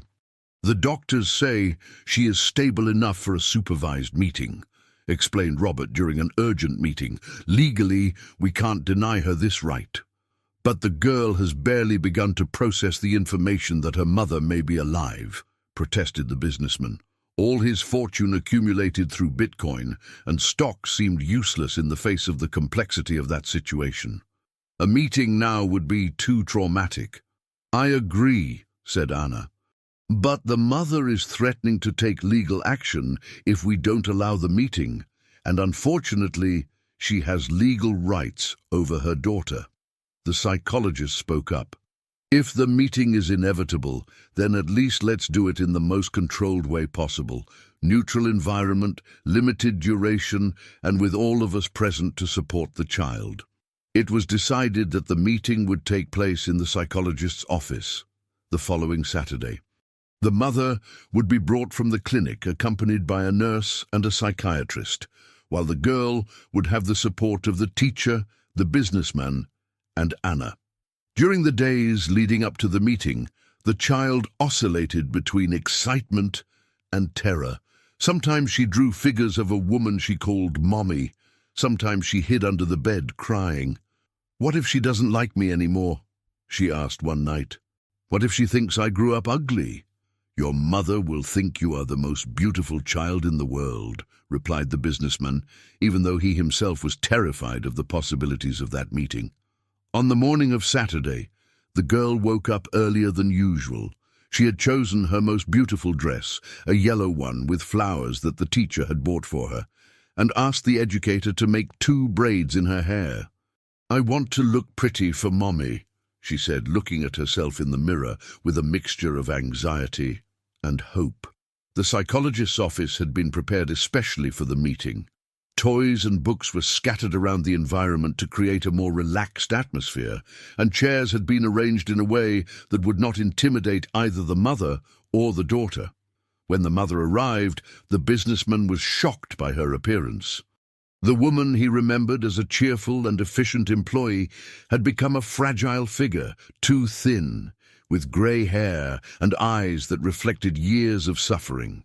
"The doctors say she is stable enough for a supervised meeting," explained Robert during an urgent meeting. "Legally, we can't deny her this right. But the girl has barely begun to process the information that her mother may be alive," protested the businessman. All his fortune accumulated through Bitcoin, and stock seemed useless in the face of the complexity of that situation. A meeting now would be too traumatic. "I agree," said Anna. "But the mother is threatening to take legal action if we don't allow the meeting, and unfortunately, she has legal rights over her daughter." The psychologist spoke up. "If the meeting is inevitable, then at least let's do it in the most controlled way possible. Neutral environment, limited duration, and with all of us present to support the child." It was decided that the meeting would take place in the psychologist's office the following Saturday. The mother would be brought from the clinic accompanied by a nurse and a psychiatrist, while the girl would have the support of the teacher, the businessman, and Anna. During the days leading up to the meeting, the child oscillated between excitement and terror. Sometimes she drew figures of a woman she called Mommy. Sometimes she hid under the bed crying. "What if she doesn't like me anymore?" she asked one night. "What if she thinks I grew up ugly?" "Your mother will think you are the most beautiful child in the world," replied the businessman, even though he himself was terrified of the possibilities of that meeting. On the morning of Saturday, the girl woke up earlier than usual. She had chosen her most beautiful dress, a yellow one with flowers that the teacher had bought for her, and asked the educator to make 2 braids in her hair. "I want to look pretty for Mommy," she said, looking at herself in the mirror with a mixture of anxiety and hope. The psychologist's office had been prepared especially for the meeting. Toys and books were scattered around the environment to create a more relaxed atmosphere, and chairs had been arranged in a way that would not intimidate either the mother or the daughter. When the mother arrived, the businessman was shocked by her appearance. The woman he remembered as a cheerful and efficient employee had become a fragile figure, too thin, with grey hair and eyes that reflected years of suffering.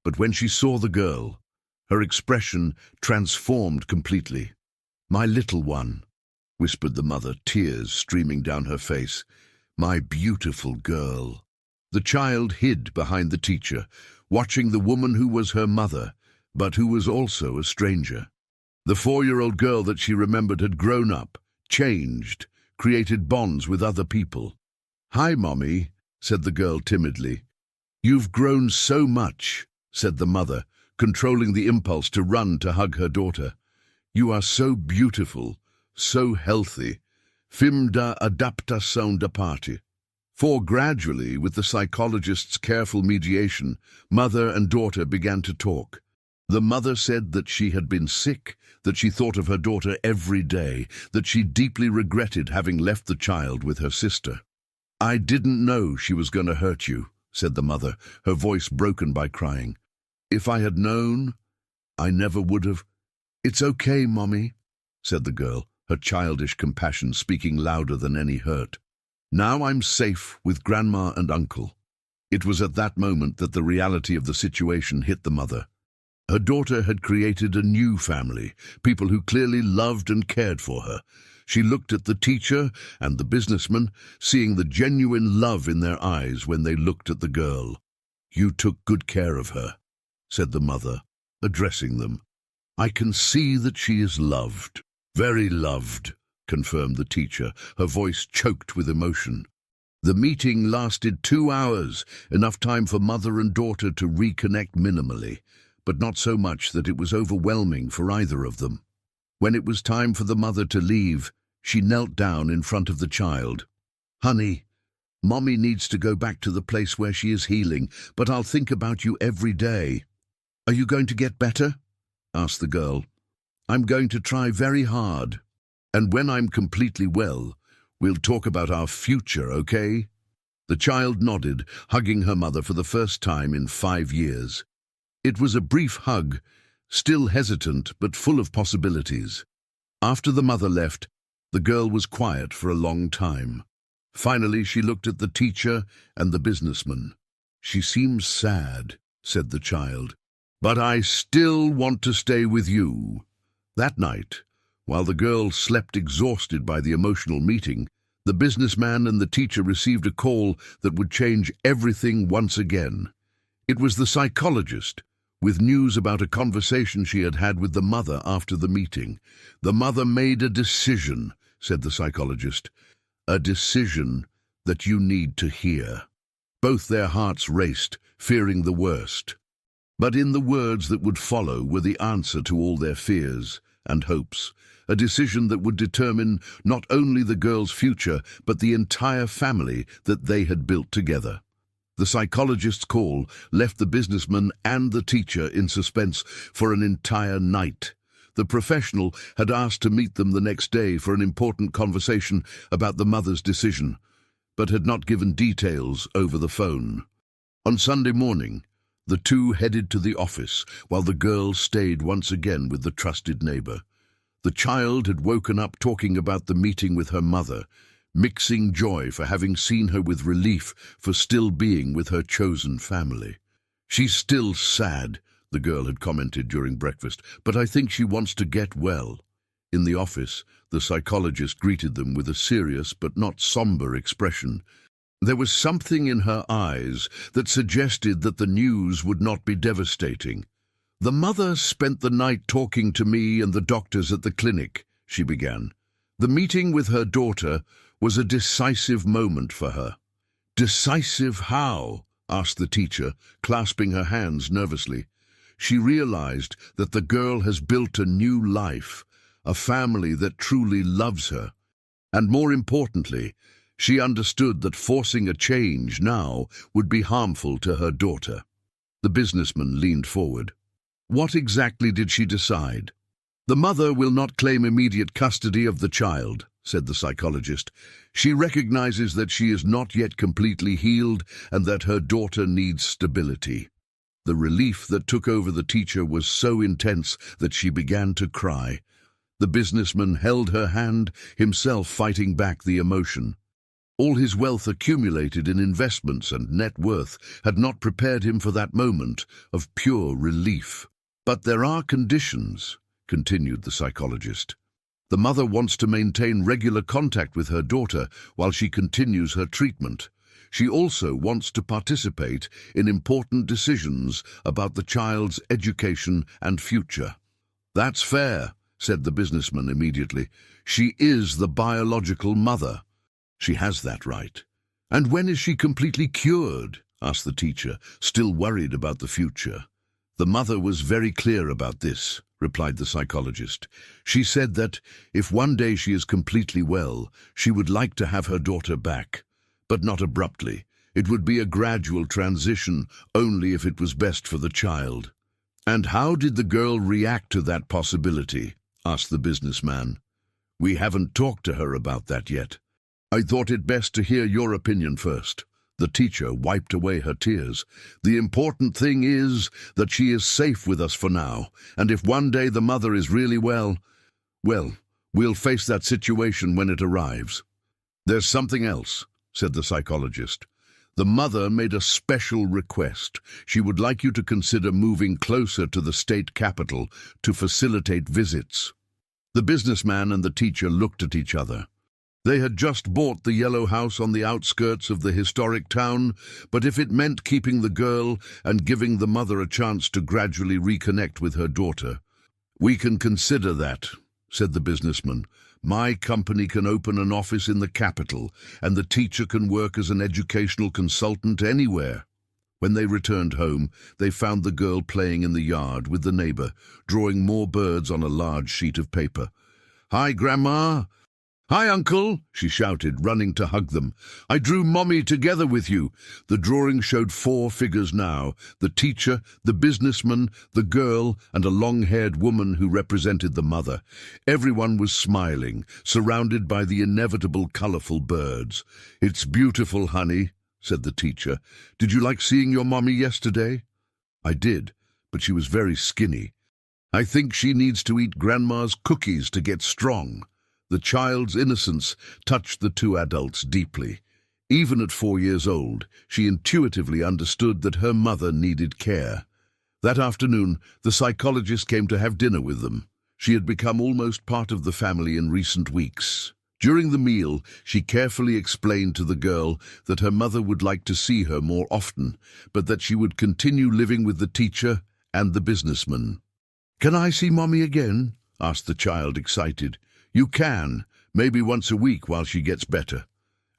But when she saw the girl, her expression transformed completely. "My little one," whispered the mother, tears streaming down her face. "My beautiful girl." The child hid behind the teacher, watching the woman who was her mother, but who was also a stranger. The 4-year-old girl that she remembered had grown up, changed, created bonds with other people. "Hi, Mommy," said the girl timidly. "You've grown so much," said the mother, controlling the impulse to run to hug her daughter. "You are so beautiful, so healthy. Fim da adaptação da parte." For gradually, with the psychologist's careful mediation, mother and daughter began to talk. The mother said that she had been sick, that she thought of her daughter every day, that she deeply regretted having left the child with her sister. "I didn't know she was going to hurt you," said the mother, her voice broken by crying. "If I had known, I never would have." "It's okay, Mommy," said the girl, her childish compassion speaking louder than any hurt. "Now I'm safe with Grandma and Uncle." It was at that moment that the reality of the situation hit the mother. Her daughter had created a new family, people who clearly loved and cared for her. She looked at the teacher and the businessman, seeing the genuine love in their eyes when they looked at the girl. "You took good care of her," said the mother, addressing them. "I can see that she is loved." "Very loved," confirmed the teacher, her voice choked with emotion. The meeting lasted 2 hours, enough time for mother and daughter to reconnect minimally, but not so much that it was overwhelming for either of them. When it was time for the mother to leave, she knelt down in front of the child. "Honey, Mommy needs to go back to the place where she is healing, but I'll think about you every day." "Are you going to get better?" asked the girl. "I'm going to try very hard. And when I'm completely well, we'll talk about our future, okay?" The child nodded, hugging her mother for the first time in 5 years. It was a brief hug, still hesitant but full of possibilities. After the mother left, the girl was quiet for a long time. Finally, she looked at the teacher and the businessman. "She seems sad," said the child, "but I still want to stay with you." That night, while the girl slept exhausted by the emotional meeting, the businessman and the teacher received a call that would change everything once again. It was the psychologist, with news about a conversation she had had with the mother after the meeting. "The mother made a decision," said the psychologist, "a decision that you need to hear." Both their hearts raced, fearing the worst. But in the words that would follow were the answer to all their fears and hopes, a decision that would determine not only the girl's future, but the entire family that they had built together. The psychologist's call left the businessman and the teacher in suspense for an entire night. The professional had asked to meet them the next day for an important conversation about the mother's decision, but had not given details over the phone. On Sunday morning, the two headed to the office, while the girl stayed once again with the trusted neighbor. The child had woken up talking about the meeting with her mother, mixing joy for having seen her with relief for still being with her chosen family. "She's still sad," the girl had commented during breakfast, "but I think she wants to get well." In the office, the psychologist greeted them with a serious but not somber expression. There was something in her eyes that suggested that the news would not be devastating. "The mother spent the night talking to me and the doctors at the clinic," she began. "The meeting with her daughter was a decisive moment for her." "Decisive how?" asked the teacher, clasping her hands nervously. She realized that the girl has built a new life, a family that truly loves her. And more importantly, she understood that forcing a change now would be harmful to her daughter. The businessman leaned forward. What exactly did she decide? The mother will not claim immediate custody of the child, said the psychologist. She recognizes that she is not yet completely healed and that her daughter needs stability. The relief that took over the teacher was so intense that she began to cry. The businessman held her hand, himself fighting back the emotion. All his wealth accumulated in investments and net worth had not prepared him for that moment of pure relief. But there are conditions, continued the psychologist. The mother wants to maintain regular contact with her daughter while she continues her treatment. She also wants to participate in important decisions about the child's education and future. That's fair, said the businessman immediately. She is the biological mother. She has that right. And when is she completely cured? Asked the teacher, still worried about the future. The mother was very clear about this, replied the psychologist. She said that if one day she is completely well, she would like to have her daughter back, but not abruptly. It would be a gradual transition, only if it was best for the child. And how did the girl react to that possibility? Asked the businessman. We haven't talked to her about that yet. I thought it best to hear your opinion first. The teacher wiped away her tears. The important thing is that she is safe with us for now, and if one day the mother is really well, we'll face that situation when it arrives. There's something else, said the psychologist. The mother made a special request. She would like you to consider moving closer to the state capital to facilitate visits. The businessman and the teacher looked at each other. They had just bought the yellow house on the outskirts of the historic town, but if it meant keeping the girl and giving the mother a chance to gradually reconnect with her daughter, we can consider that, said the businessman. My company can open an office in the capital, and the teacher can work as an educational consultant anywhere. When they returned home, they found the girl playing in the yard with the neighbor, drawing more birds on a large sheet of paper. Hi, Grandma! Hi, Uncle, she shouted, running to hug them. I drew Mommy together with you. The drawing showed 4 figures now, the teacher, the businessman, the girl, and a long-haired woman who represented the mother. Everyone was smiling, surrounded by the inevitable colorful birds. It's beautiful, honey, said the teacher. Did you like seeing your Mommy yesterday? I did, but she was very skinny. I think she needs to eat Grandma's cookies to get strong. The child's innocence touched the 2 adults deeply. Even at 4 years old, she intuitively understood that her mother needed care. That afternoon, the psychologist came to have dinner with them. She had become almost part of the family in recent weeks. During the meal, she carefully explained to the girl that her mother would like to see her more often, but that she would continue living with the teacher and the businessman. Can I see Mommy again? Asked the child, excited. You can, maybe once a week while she gets better.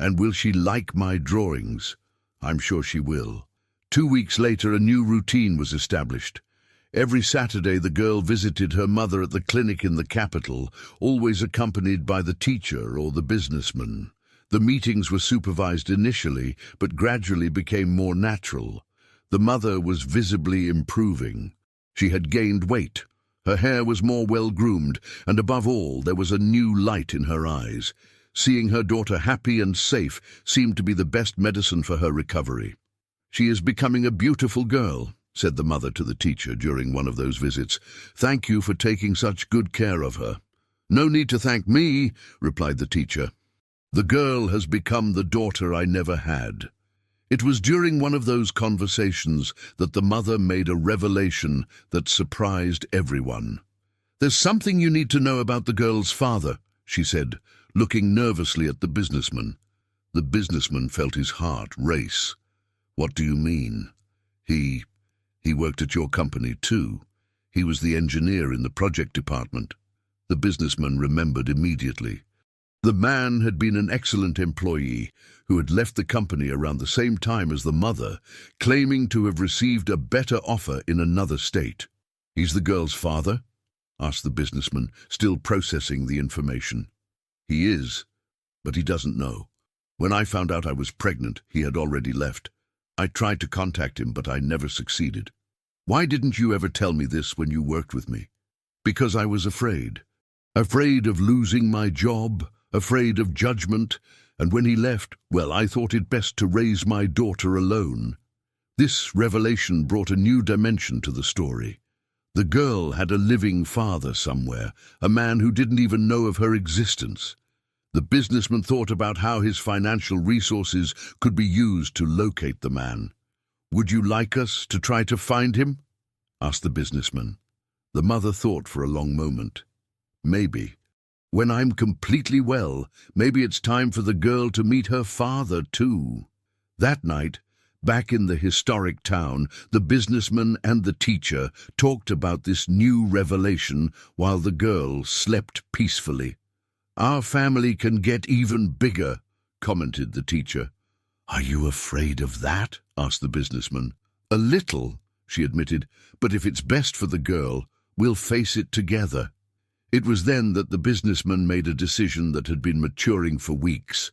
And will she like my drawings? I'm sure she will. 2 weeks later, a new routine was established. Every Saturday, the girl visited her mother at the clinic in the capital, always accompanied by the teacher or the businessman. The meetings were supervised initially, but gradually became more natural. The mother was visibly improving. She had gained weight. Her hair was more well-groomed, and above all, there was a new light in her eyes. Seeing her daughter happy and safe seemed to be the best medicine for her recovery. She is becoming a beautiful girl, said the mother to the teacher during one of those visits. Thank you for taking such good care of her. No need to thank me, replied the teacher. The girl has become the daughter I never had. It was during one of those conversations that the mother made a revelation that surprised everyone. There's something you need to know about the girl's father, she said, looking nervously at the businessman. The businessman felt his heart race. What do you mean? He worked at your company too. He was the engineer in the project department. The businessman remembered immediately. The man had been an excellent employee who had left the company around the same time as the mother, claiming to have received a better offer in another state. He's the girl's father? Asked the businessman, still processing the information. He is, but he doesn't know. When I found out I was pregnant, he had already left. I tried to contact him, but I never succeeded. Why didn't you ever tell me this when you worked with me? Because I was afraid. Afraid of losing my job, afraid of judgment, and when he left, well, I thought it best to raise my daughter alone. This revelation brought a new dimension to the story. The girl had a living father somewhere, a man who didn't even know of her existence. The businessman thought about how his financial resources could be used to locate the man. "Would you like us to try to find him?" asked the businessman. The mother thought for a long moment. "Maybe. When I'm completely well, maybe it's time for the girl to meet her father too." That night, back in the historic town, the businessman and the teacher talked about this new revelation while the girl slept peacefully. "Our family can get even bigger," commented the teacher. "Are you afraid of that?" asked the businessman. "A little," she admitted, "but if it's best for the girl, we'll face it together." It was then that the businessman made a decision that had been maturing for weeks.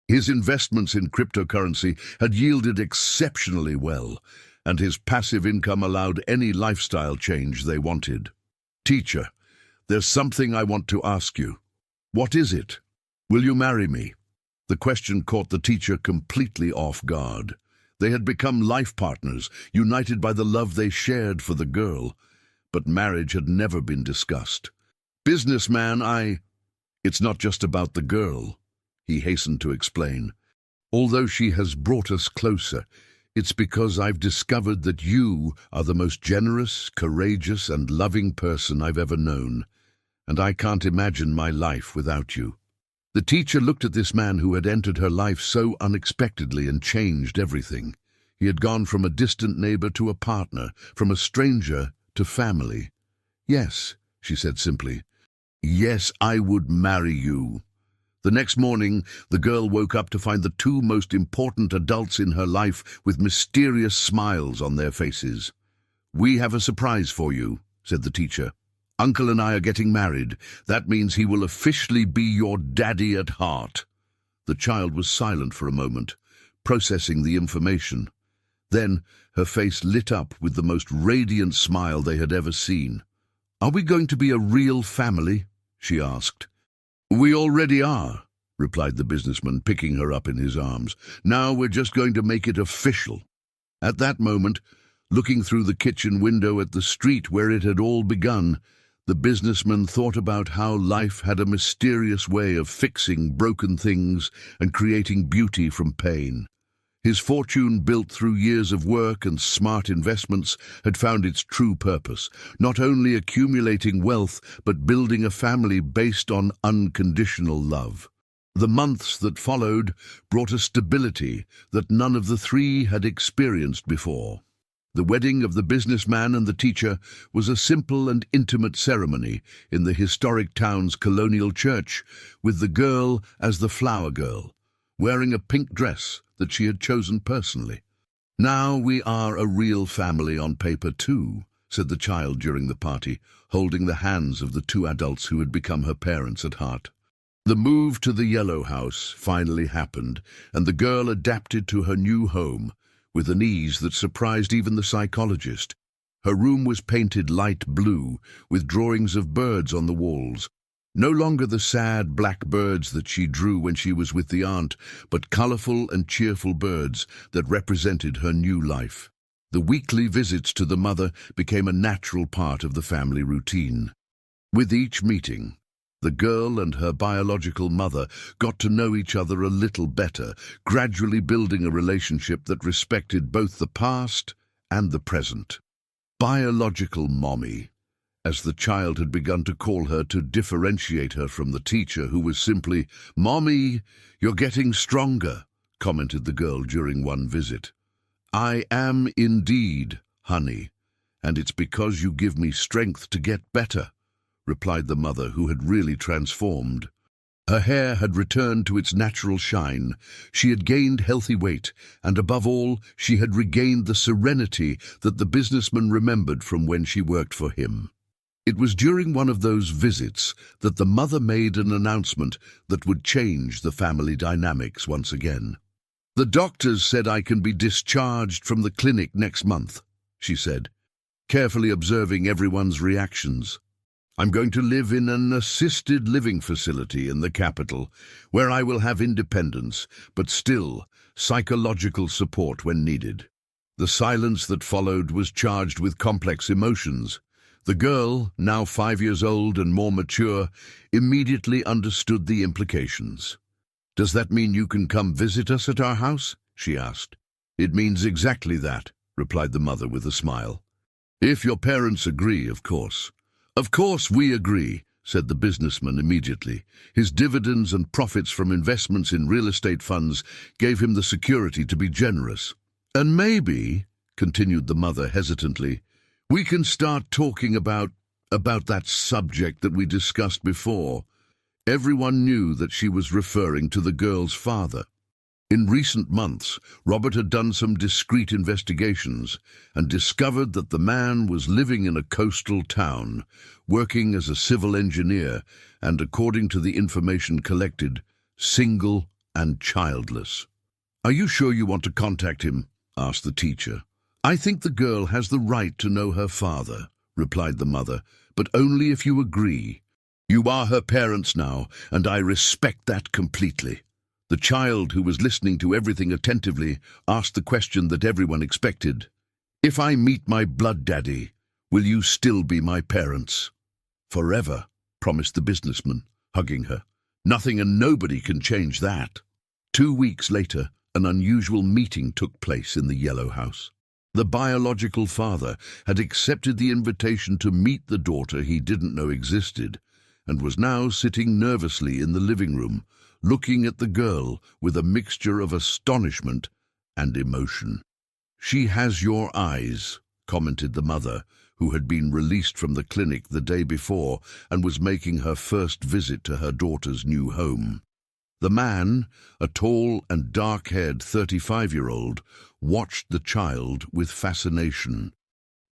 His investments in cryptocurrency had yielded exceptionally well, and his passive income allowed any lifestyle change they wanted. "Teacher, there's something I want to ask you." "What is it?" "Will you marry me?" The question caught the teacher completely off guard. They had become life partners, united by the love they shared for the girl. But marriage had never been discussed. "Businessman, It's not just about the girl," he hastened to explain. "Although she has brought us closer, it's because I've discovered that you are the most generous, courageous, and loving person I've ever known, and I can't imagine my life without you." The teacher looked at this man who had entered her life so unexpectedly and changed everything. He had gone from a distant neighbor to a partner, from a stranger to family. "Yes," she said simply. "Yes, I would marry you." The next morning, the girl woke up to find the two most important adults in her life with mysterious smiles on their faces. "We have a surprise for you," said the teacher. "Uncle and I are getting married. That means he will officially be your daddy at heart." The child was silent for a moment, processing the information. Then her face lit up with the most radiant smile they had ever seen. "Are we going to be a real family?" she asked. "We already are," replied the businessman, picking her up in his arms. "Now we're just going to make it official." At that moment, looking through the kitchen window at the street where it had all begun, the businessman thought about how life had a mysterious way of fixing broken things and creating beauty from pain. His fortune, built through years of work and smart investments, had found its true purpose, not only accumulating wealth, but building a family based on unconditional love. The months that followed brought a stability that none of the three had experienced before. The wedding of the businessman and the teacher was a simple and intimate ceremony in the historic town's colonial church, with the girl as the flower girl, wearing a pink dress that she had chosen personally. "Now we are a real family on paper too," said the child during the party, holding the hands of the two adults who had become her parents at heart. The move to the yellow house finally happened, and the girl adapted to her new home with an ease that surprised even the psychologist. Her room was painted light blue, with drawings of birds on the walls. No longer the sad black birds that she drew when she was with the aunt, but colorful and cheerful birds that represented her new life. The weekly visits to the mother became a natural part of the family routine. With each meeting, the girl and her biological mother got to know each other a little better, gradually building a relationship that respected both the past and the present. Biological mommy, as the child had begun to call her to differentiate her from the teacher, who was simply, "Mommy, you're getting stronger," commented the girl during one visit. "I am indeed, honey, and it's because you give me strength to get better," replied the mother, who had really transformed. Her hair had returned to its natural shine, she had gained healthy weight, and above all, she had regained the serenity that the businessman remembered from when she worked for him. It was during one of those visits that the mother made an announcement that would change the family dynamics once again. "The doctors said I can be discharged from the clinic next month," she said, carefully observing everyone's reactions. "I'm going to live in an assisted living facility in the capital, where I will have independence, but still psychological support when needed." The silence that followed was charged with complex emotions. The girl, now 5 years old and more mature, immediately understood the implications. "Does that mean you can come visit us at our house?" she asked. "It means exactly that," replied the mother with a smile. "If your parents agree, of course." "Of course we agree," said the businessman immediately. His dividends and profits from investments in real estate funds gave him the security to be generous. "And maybe," continued the mother hesitantly, "we can start talking about that subject that we discussed before." Everyone knew that she was referring to the girl's father. In recent months, Robert had done some discreet investigations and discovered that the man was living in a coastal town, working as a civil engineer and, according to the information collected, single and childless. "Are you sure you want to contact him?" asked the teacher. "I think the girl has the right to know her father," replied the mother, "but only if you agree. You are her parents now, and I respect that completely." The child, who was listening to everything attentively, asked the question that everyone expected. "If I meet my blood daddy, will you still be my parents?" "Forever," promised the businessman, hugging her. "Nothing and nobody can change that." 2 weeks later, an unusual meeting took place in the Yellow House. The biological father had accepted the invitation to meet the daughter he didn't know existed, and was now sitting nervously in the living room, looking at the girl with a mixture of astonishment and emotion. "She has your eyes," commented the mother, who had been released from the clinic the day before and was making her first visit to her daughter's new home. The man, a tall and dark-haired 35-year-old, watched the child with fascination.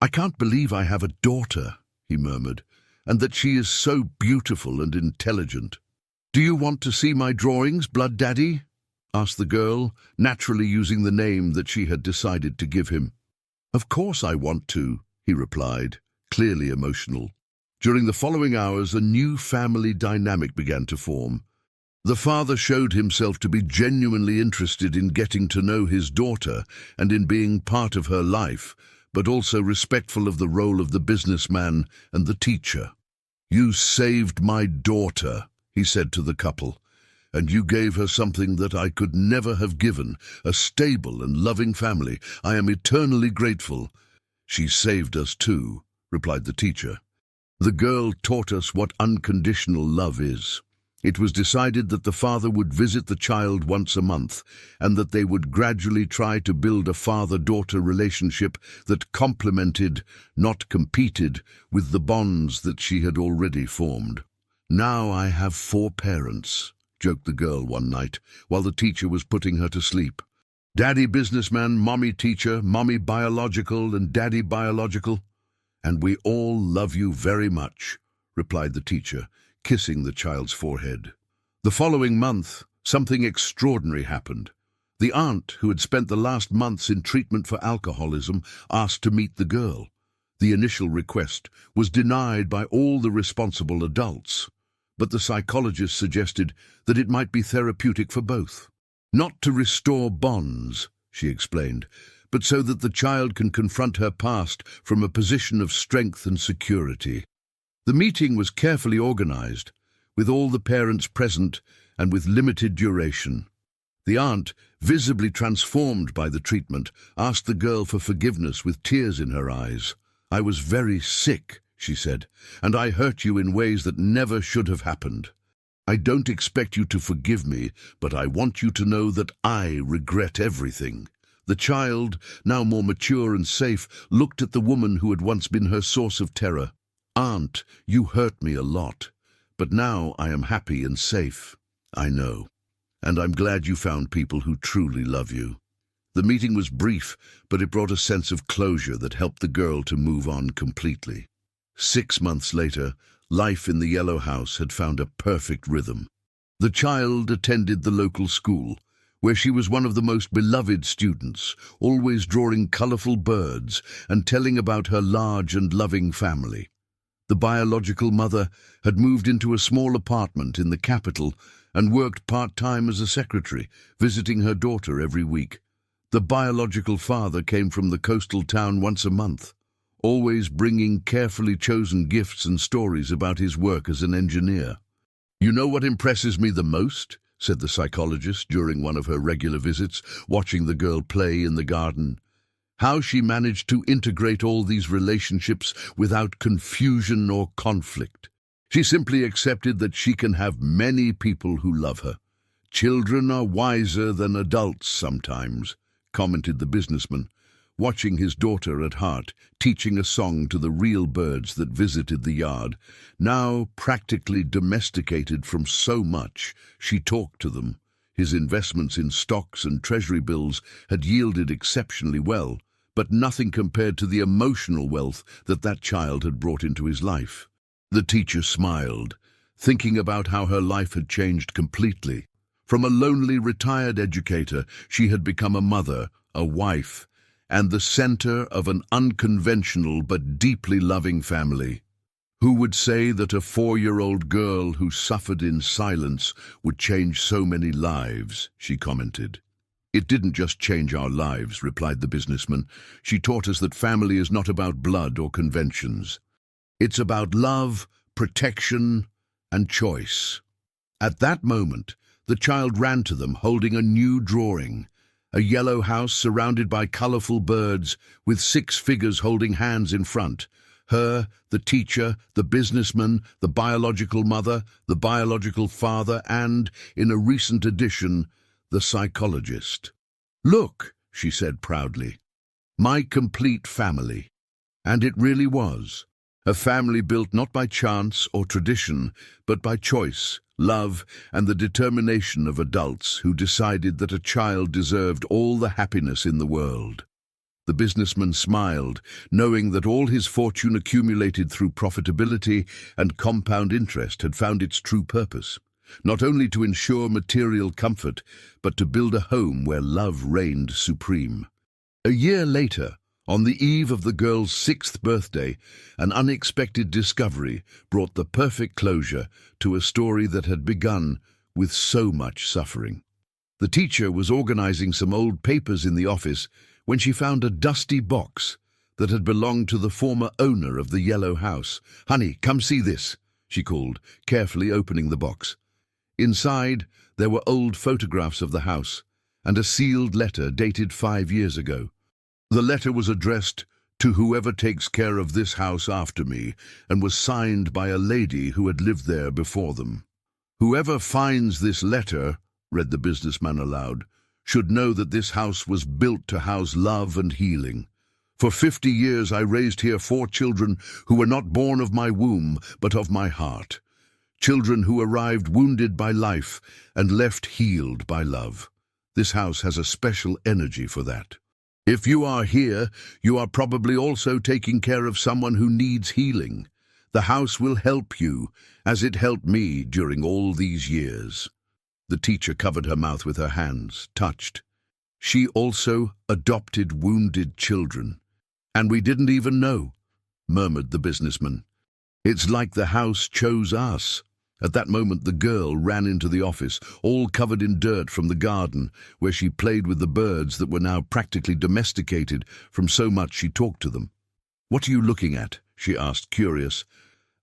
"I can't believe I have a daughter," he murmured, "and that she is so beautiful and intelligent." "Do you want to see my drawings, blood daddy?" asked the girl, naturally using the name that she had decided to give him. "Of course I want to," he replied, clearly emotional. During the following hours, a new family dynamic began to form. The father showed himself to be genuinely interested in getting to know his daughter and in being part of her life, but also respectful of the role of the businessman and the teacher. "You saved my daughter," he said to the couple, "and you gave her something that I could never have given, a stable and loving family. I am eternally grateful." "She saved us too," replied the teacher. "The girl taught us what unconditional love is." It was decided that the father would visit the child once a month, and that they would gradually try to build a father-daughter relationship that complemented, not competed, with the bonds that she had already formed. "Now I have 4 parents," joked the girl one night, while the teacher was putting her to sleep. "Daddy businessman, mommy teacher, mommy biological, and daddy biological. And we all love you very much," replied the teacher, kissing the child's forehead. The following month, something extraordinary happened. The aunt, who had spent the last months in treatment for alcoholism, asked to meet the girl. The initial request was denied by all the responsible adults, but the psychologist suggested that it might be therapeutic for both. "Not to restore bonds," she explained, "but so that the child can confront her past from a position of strength and security." The meeting was carefully organized, with all the parents present and with limited duration. The aunt, visibly transformed by the treatment, asked the girl for forgiveness with tears in her eyes. "I was very sick," she said, "and I hurt you in ways that never should have happened. I don't expect you to forgive me, but I want you to know that I regret everything." The child, now more mature and safe, looked at the woman who had once been her source of terror. "Aunt, you hurt me a lot, but now I am happy and safe." "I know, and I'm glad you found people who truly love you." The meeting was brief, but it brought a sense of closure that helped the girl to move on completely. 6 months later, life in the Yellow House had found a perfect rhythm. The child attended the local school, where she was one of the most beloved students, always drawing colorful birds and telling about her large and loving family. The biological mother had moved into a small apartment in the capital and worked part-time as a secretary, visiting her daughter every week. The biological father came from the coastal town once a month, always bringing carefully chosen gifts and stories about his work as an engineer. "You know what impresses me the most?" said the psychologist during one of her regular visits, watching the girl play in the garden. "How she managed to integrate all these relationships without confusion or conflict. She simply accepted that she can have many people who love her. Children are wiser than adults sometimes," commented the businessman, watching his daughter at heart, teaching a song to the real birds that visited the yard. Now practically domesticated from so much, she talked to them. His investments in stocks and treasury bills had yielded exceptionally well, but nothing compared to the emotional wealth that child had brought into his life. The teacher smiled, thinking about how her life had changed completely. From a lonely retired educator, she had become a mother, a wife, and the center of an unconventional but deeply loving family. Who would say that a 4-year-old girl who suffered in silence would change so many lives, she commented. "It didn't just change our lives," replied the businessman. "She taught us that family is not about blood or conventions. It's about love, protection, and choice." At that moment, the child ran to them holding a new drawing. A yellow house surrounded by colorful birds, with 6 figures holding hands in front. Her, the teacher, the businessman, the biological mother, the biological father, and, in a recent addition, the psychologist. "Look," she said proudly, "my complete family." And it really was. A family built not by chance or tradition, but by choice, love, and the determination of adults who decided that a child deserved all the happiness in the world. The businessman smiled, knowing that all his fortune accumulated through profitability and compound interest had found its true purpose, not only to ensure material comfort, but to build a home where love reigned supreme. A year later, on the eve of the girl's 6th birthday, an unexpected discovery brought the perfect closure to a story that had begun with so much suffering. The teacher was organizing some old papers in the office when she found a dusty box that had belonged to the former owner of the yellow house. "Honey, come see this," she called, carefully opening the box. Inside, there were old photographs of the house and a sealed letter dated 5 years ago. The letter was addressed to whoever takes care of this house after me and was signed by a lady who had lived there before them. "Whoever finds this letter," read the businessman aloud, "should know that this house was built to house love and healing. For 50 years I raised here 4 children who were not born of my womb but of my heart. Children who arrived wounded by life and left healed by love. This house has a special energy for that. If you are here, you are probably also taking care of someone who needs healing. The house will help you, as it helped me during all these years." The teacher covered her mouth with her hands, touched. "She also adopted wounded children. And we didn't even know," murmured the businessman. "It's like the house chose us." At that moment, the girl ran into the office, all covered in dirt from the garden, where she played with the birds that were now practically domesticated from so much she talked to them. "What are you looking at?" she asked, curious.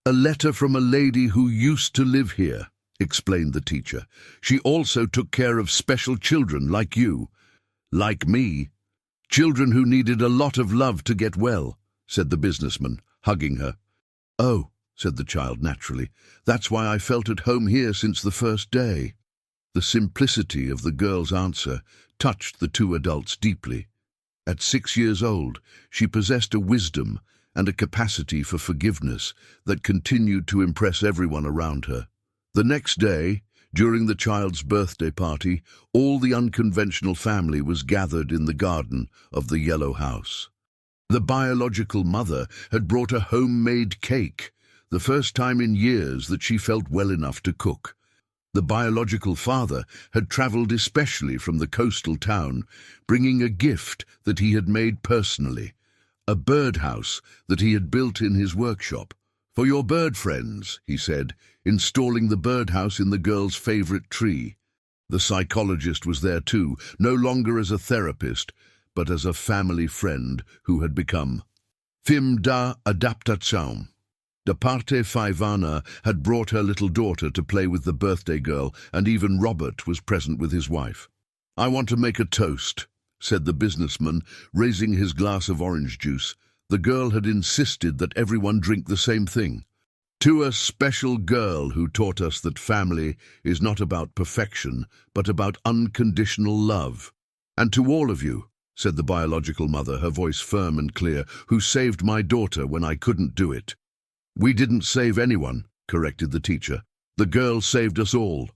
"A letter from a lady who used to live here," explained the teacher. "She also took care of special children like you." "Like me? Children who needed a lot of love to get well," said the businessman, hugging her. "Oh," said the child naturally, "that's why I felt at home here since the first day." The simplicity of the girl's answer touched the 2 adults deeply. At 6 years old, she possessed a wisdom and a capacity for forgiveness that continued to impress everyone around her. The next day, during the child's birthday party, all the unconventional family was gathered in the garden of the yellow house. The biological mother had brought a homemade cake, the first time in years that she felt well enough to cook. The biological father had travelled especially from the coastal town, bringing a gift that he had made personally, a birdhouse that he had built in his workshop. "For your bird friends," he said, installing the birdhouse in the girl's favourite tree. The psychologist was there too, no longer as a therapist, but as a family friend who had become film da adaptação. De parte Faivana had brought her little daughter to play with the birthday girl, and even Robert was present with his wife. "I want to make a toast," said the businessman, raising his glass of orange juice. The girl had insisted that everyone drink the same thing. "To a special girl who taught us that family is not about perfection, but about unconditional love. And to all of you," said the biological mother, her voice firm and clear, "who saved my daughter when I couldn't do it." "We didn't save anyone," corrected the teacher. "The girl saved us all.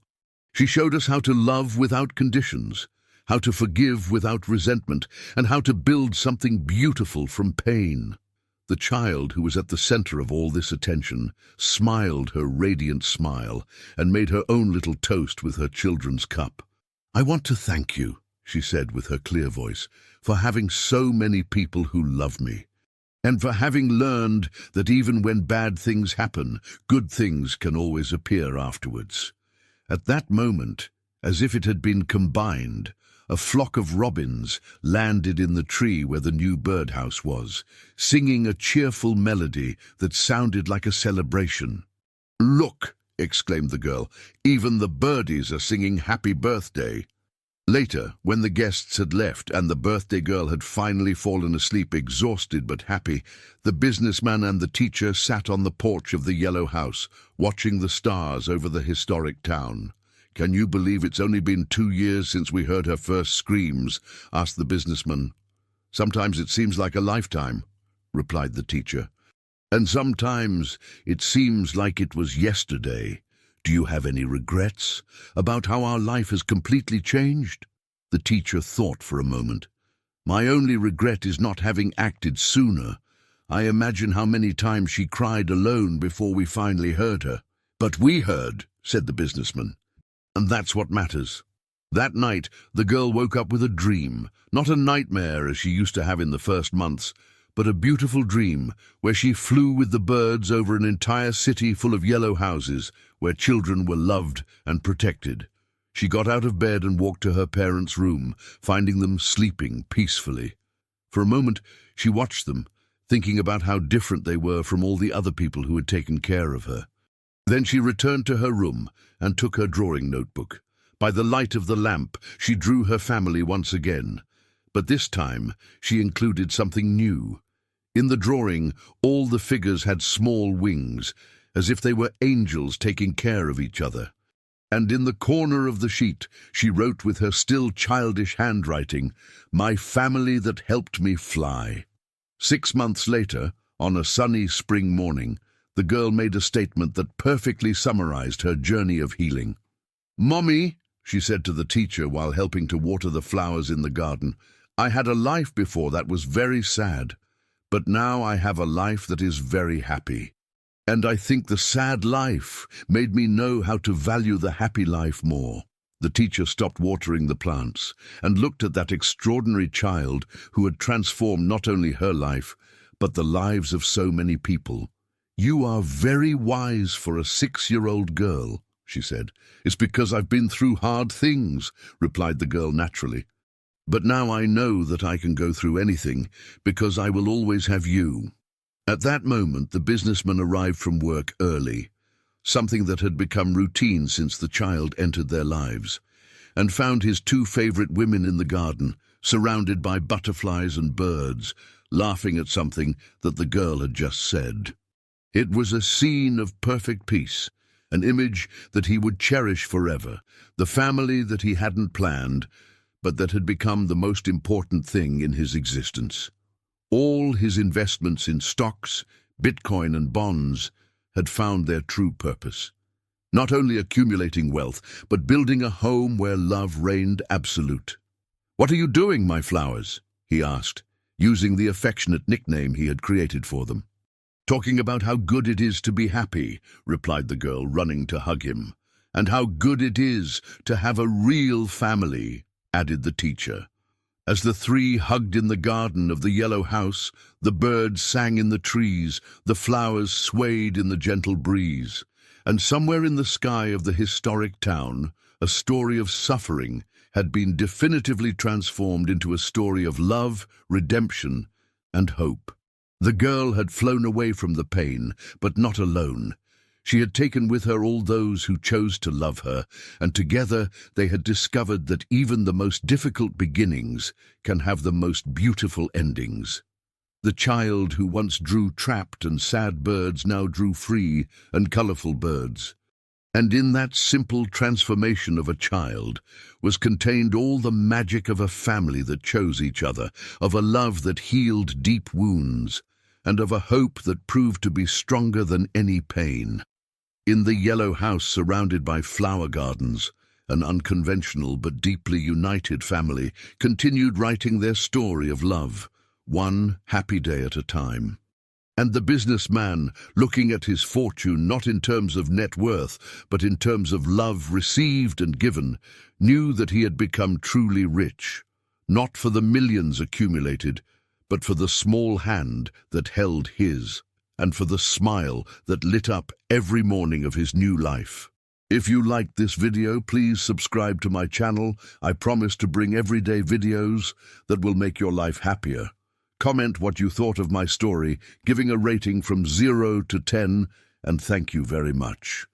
She showed us how to love without conditions, how to forgive without resentment, and how to build something beautiful from pain." The child, who was at the center of all this attention, smiled her radiant smile and made her own little toast with her children's cup. "I want to thank you," she said with her clear voice, "for having so many people who love me, and for having learned that even when bad things happen, good things can always appear afterwards." At that moment, as if it had been combined, a flock of robins landed in the tree where the new birdhouse was, singing a cheerful melody that sounded like a celebration. "Look!" exclaimed the girl, "even the birdies are singing happy birthday." Later, when the guests had left and the birthday girl had finally fallen asleep exhausted but happy, the businessman and the teacher sat on the porch of the yellow house, watching the stars over the historic town. "Can you believe it's only been 2 years since we heard her first screams?" asked the businessman. "Sometimes it seems like a lifetime," replied the teacher. "And sometimes it seems like it was yesterday. Do you have any regrets about how our life has completely changed?" The teacher thought for a moment. "My only regret is not having acted sooner. I imagine how many times she cried alone before we finally heard her." "But we heard," said the businessman. "And that's what matters." That night, the girl woke up with a dream, not a nightmare as she used to have in the first months, but a beautiful dream where she flew with the birds over an entire city full of yellow houses, where children were loved and protected. She got out of bed and walked to her parents' room, finding them sleeping peacefully. For a moment, she watched them, thinking about how different they were from all the other people who had taken care of her. Then she returned to her room and took her drawing notebook. By the light of the lamp, she drew her family once again, but this time she included something new. In the drawing, all the figures had small wings, as if they were angels taking care of each other. And in the corner of the sheet, she wrote with her still childish handwriting, "My family that helped me fly." 6 months later, on a sunny spring morning, the girl made a statement that perfectly summarized her journey of healing. "Mommy," she said to the teacher while helping to water the flowers in the garden, "I had a life before that was very sad, but now I have a life that is very happy. And I think the sad life made me know how to value the happy life more." The teacher stopped watering the plants and looked at that extraordinary child who had transformed not only her life, but the lives of so many people. "You are very wise for a 6-year-old girl," she said. "It's because I've been through hard things," replied the girl naturally. "But now I know that I can go through anything because I will always have you." At that moment, the businessman arrived from work early, something that had become routine since the child entered their lives, and found his 2 favorite women in the garden, surrounded by butterflies and birds, laughing at something that the girl had just said. It was a scene of perfect peace, an image that he would cherish forever, the family that he hadn't planned, but that had become the most important thing in his existence. All his investments in stocks, Bitcoin and bonds had found their true purpose. Not only accumulating wealth, but building a home where love reigned absolute. "What are you doing, my flowers?" he asked, using the affectionate nickname he had created for them. "Talking about how good it is to be happy," replied the girl, running to hug him. "And how good it is to have a real family," added the teacher. As the three hugged in the garden of the yellow house, the birds sang in the trees, the flowers swayed in the gentle breeze. And somewhere in the sky of the historic town, a story of suffering had been definitively transformed into a story of love, redemption, and hope. The girl had flown away from the pain, but not alone. She had taken with her all those who chose to love her, and together they had discovered that even the most difficult beginnings can have the most beautiful endings. The child who once drew trapped and sad birds now drew free and colorful birds. And in that simple transformation of a child was contained all the magic of a family that chose each other, of a love that healed deep wounds, and of a hope that proved to be stronger than any pain. In the yellow house surrounded by flower gardens, an unconventional but deeply united family continued writing their story of love, one happy day at a time. And the businessman, looking at his fortune not in terms of net worth, but in terms of love received and given, knew that he had become truly rich, not for the millions accumulated, but for the small hand that held his, and for the smile that lit up every morning of his new life. If you liked this video, please subscribe to my channel. I promise to bring everyday videos that will make your life happier. Comment what you thought of my story, giving a rating from 0 to 10, and thank you very much.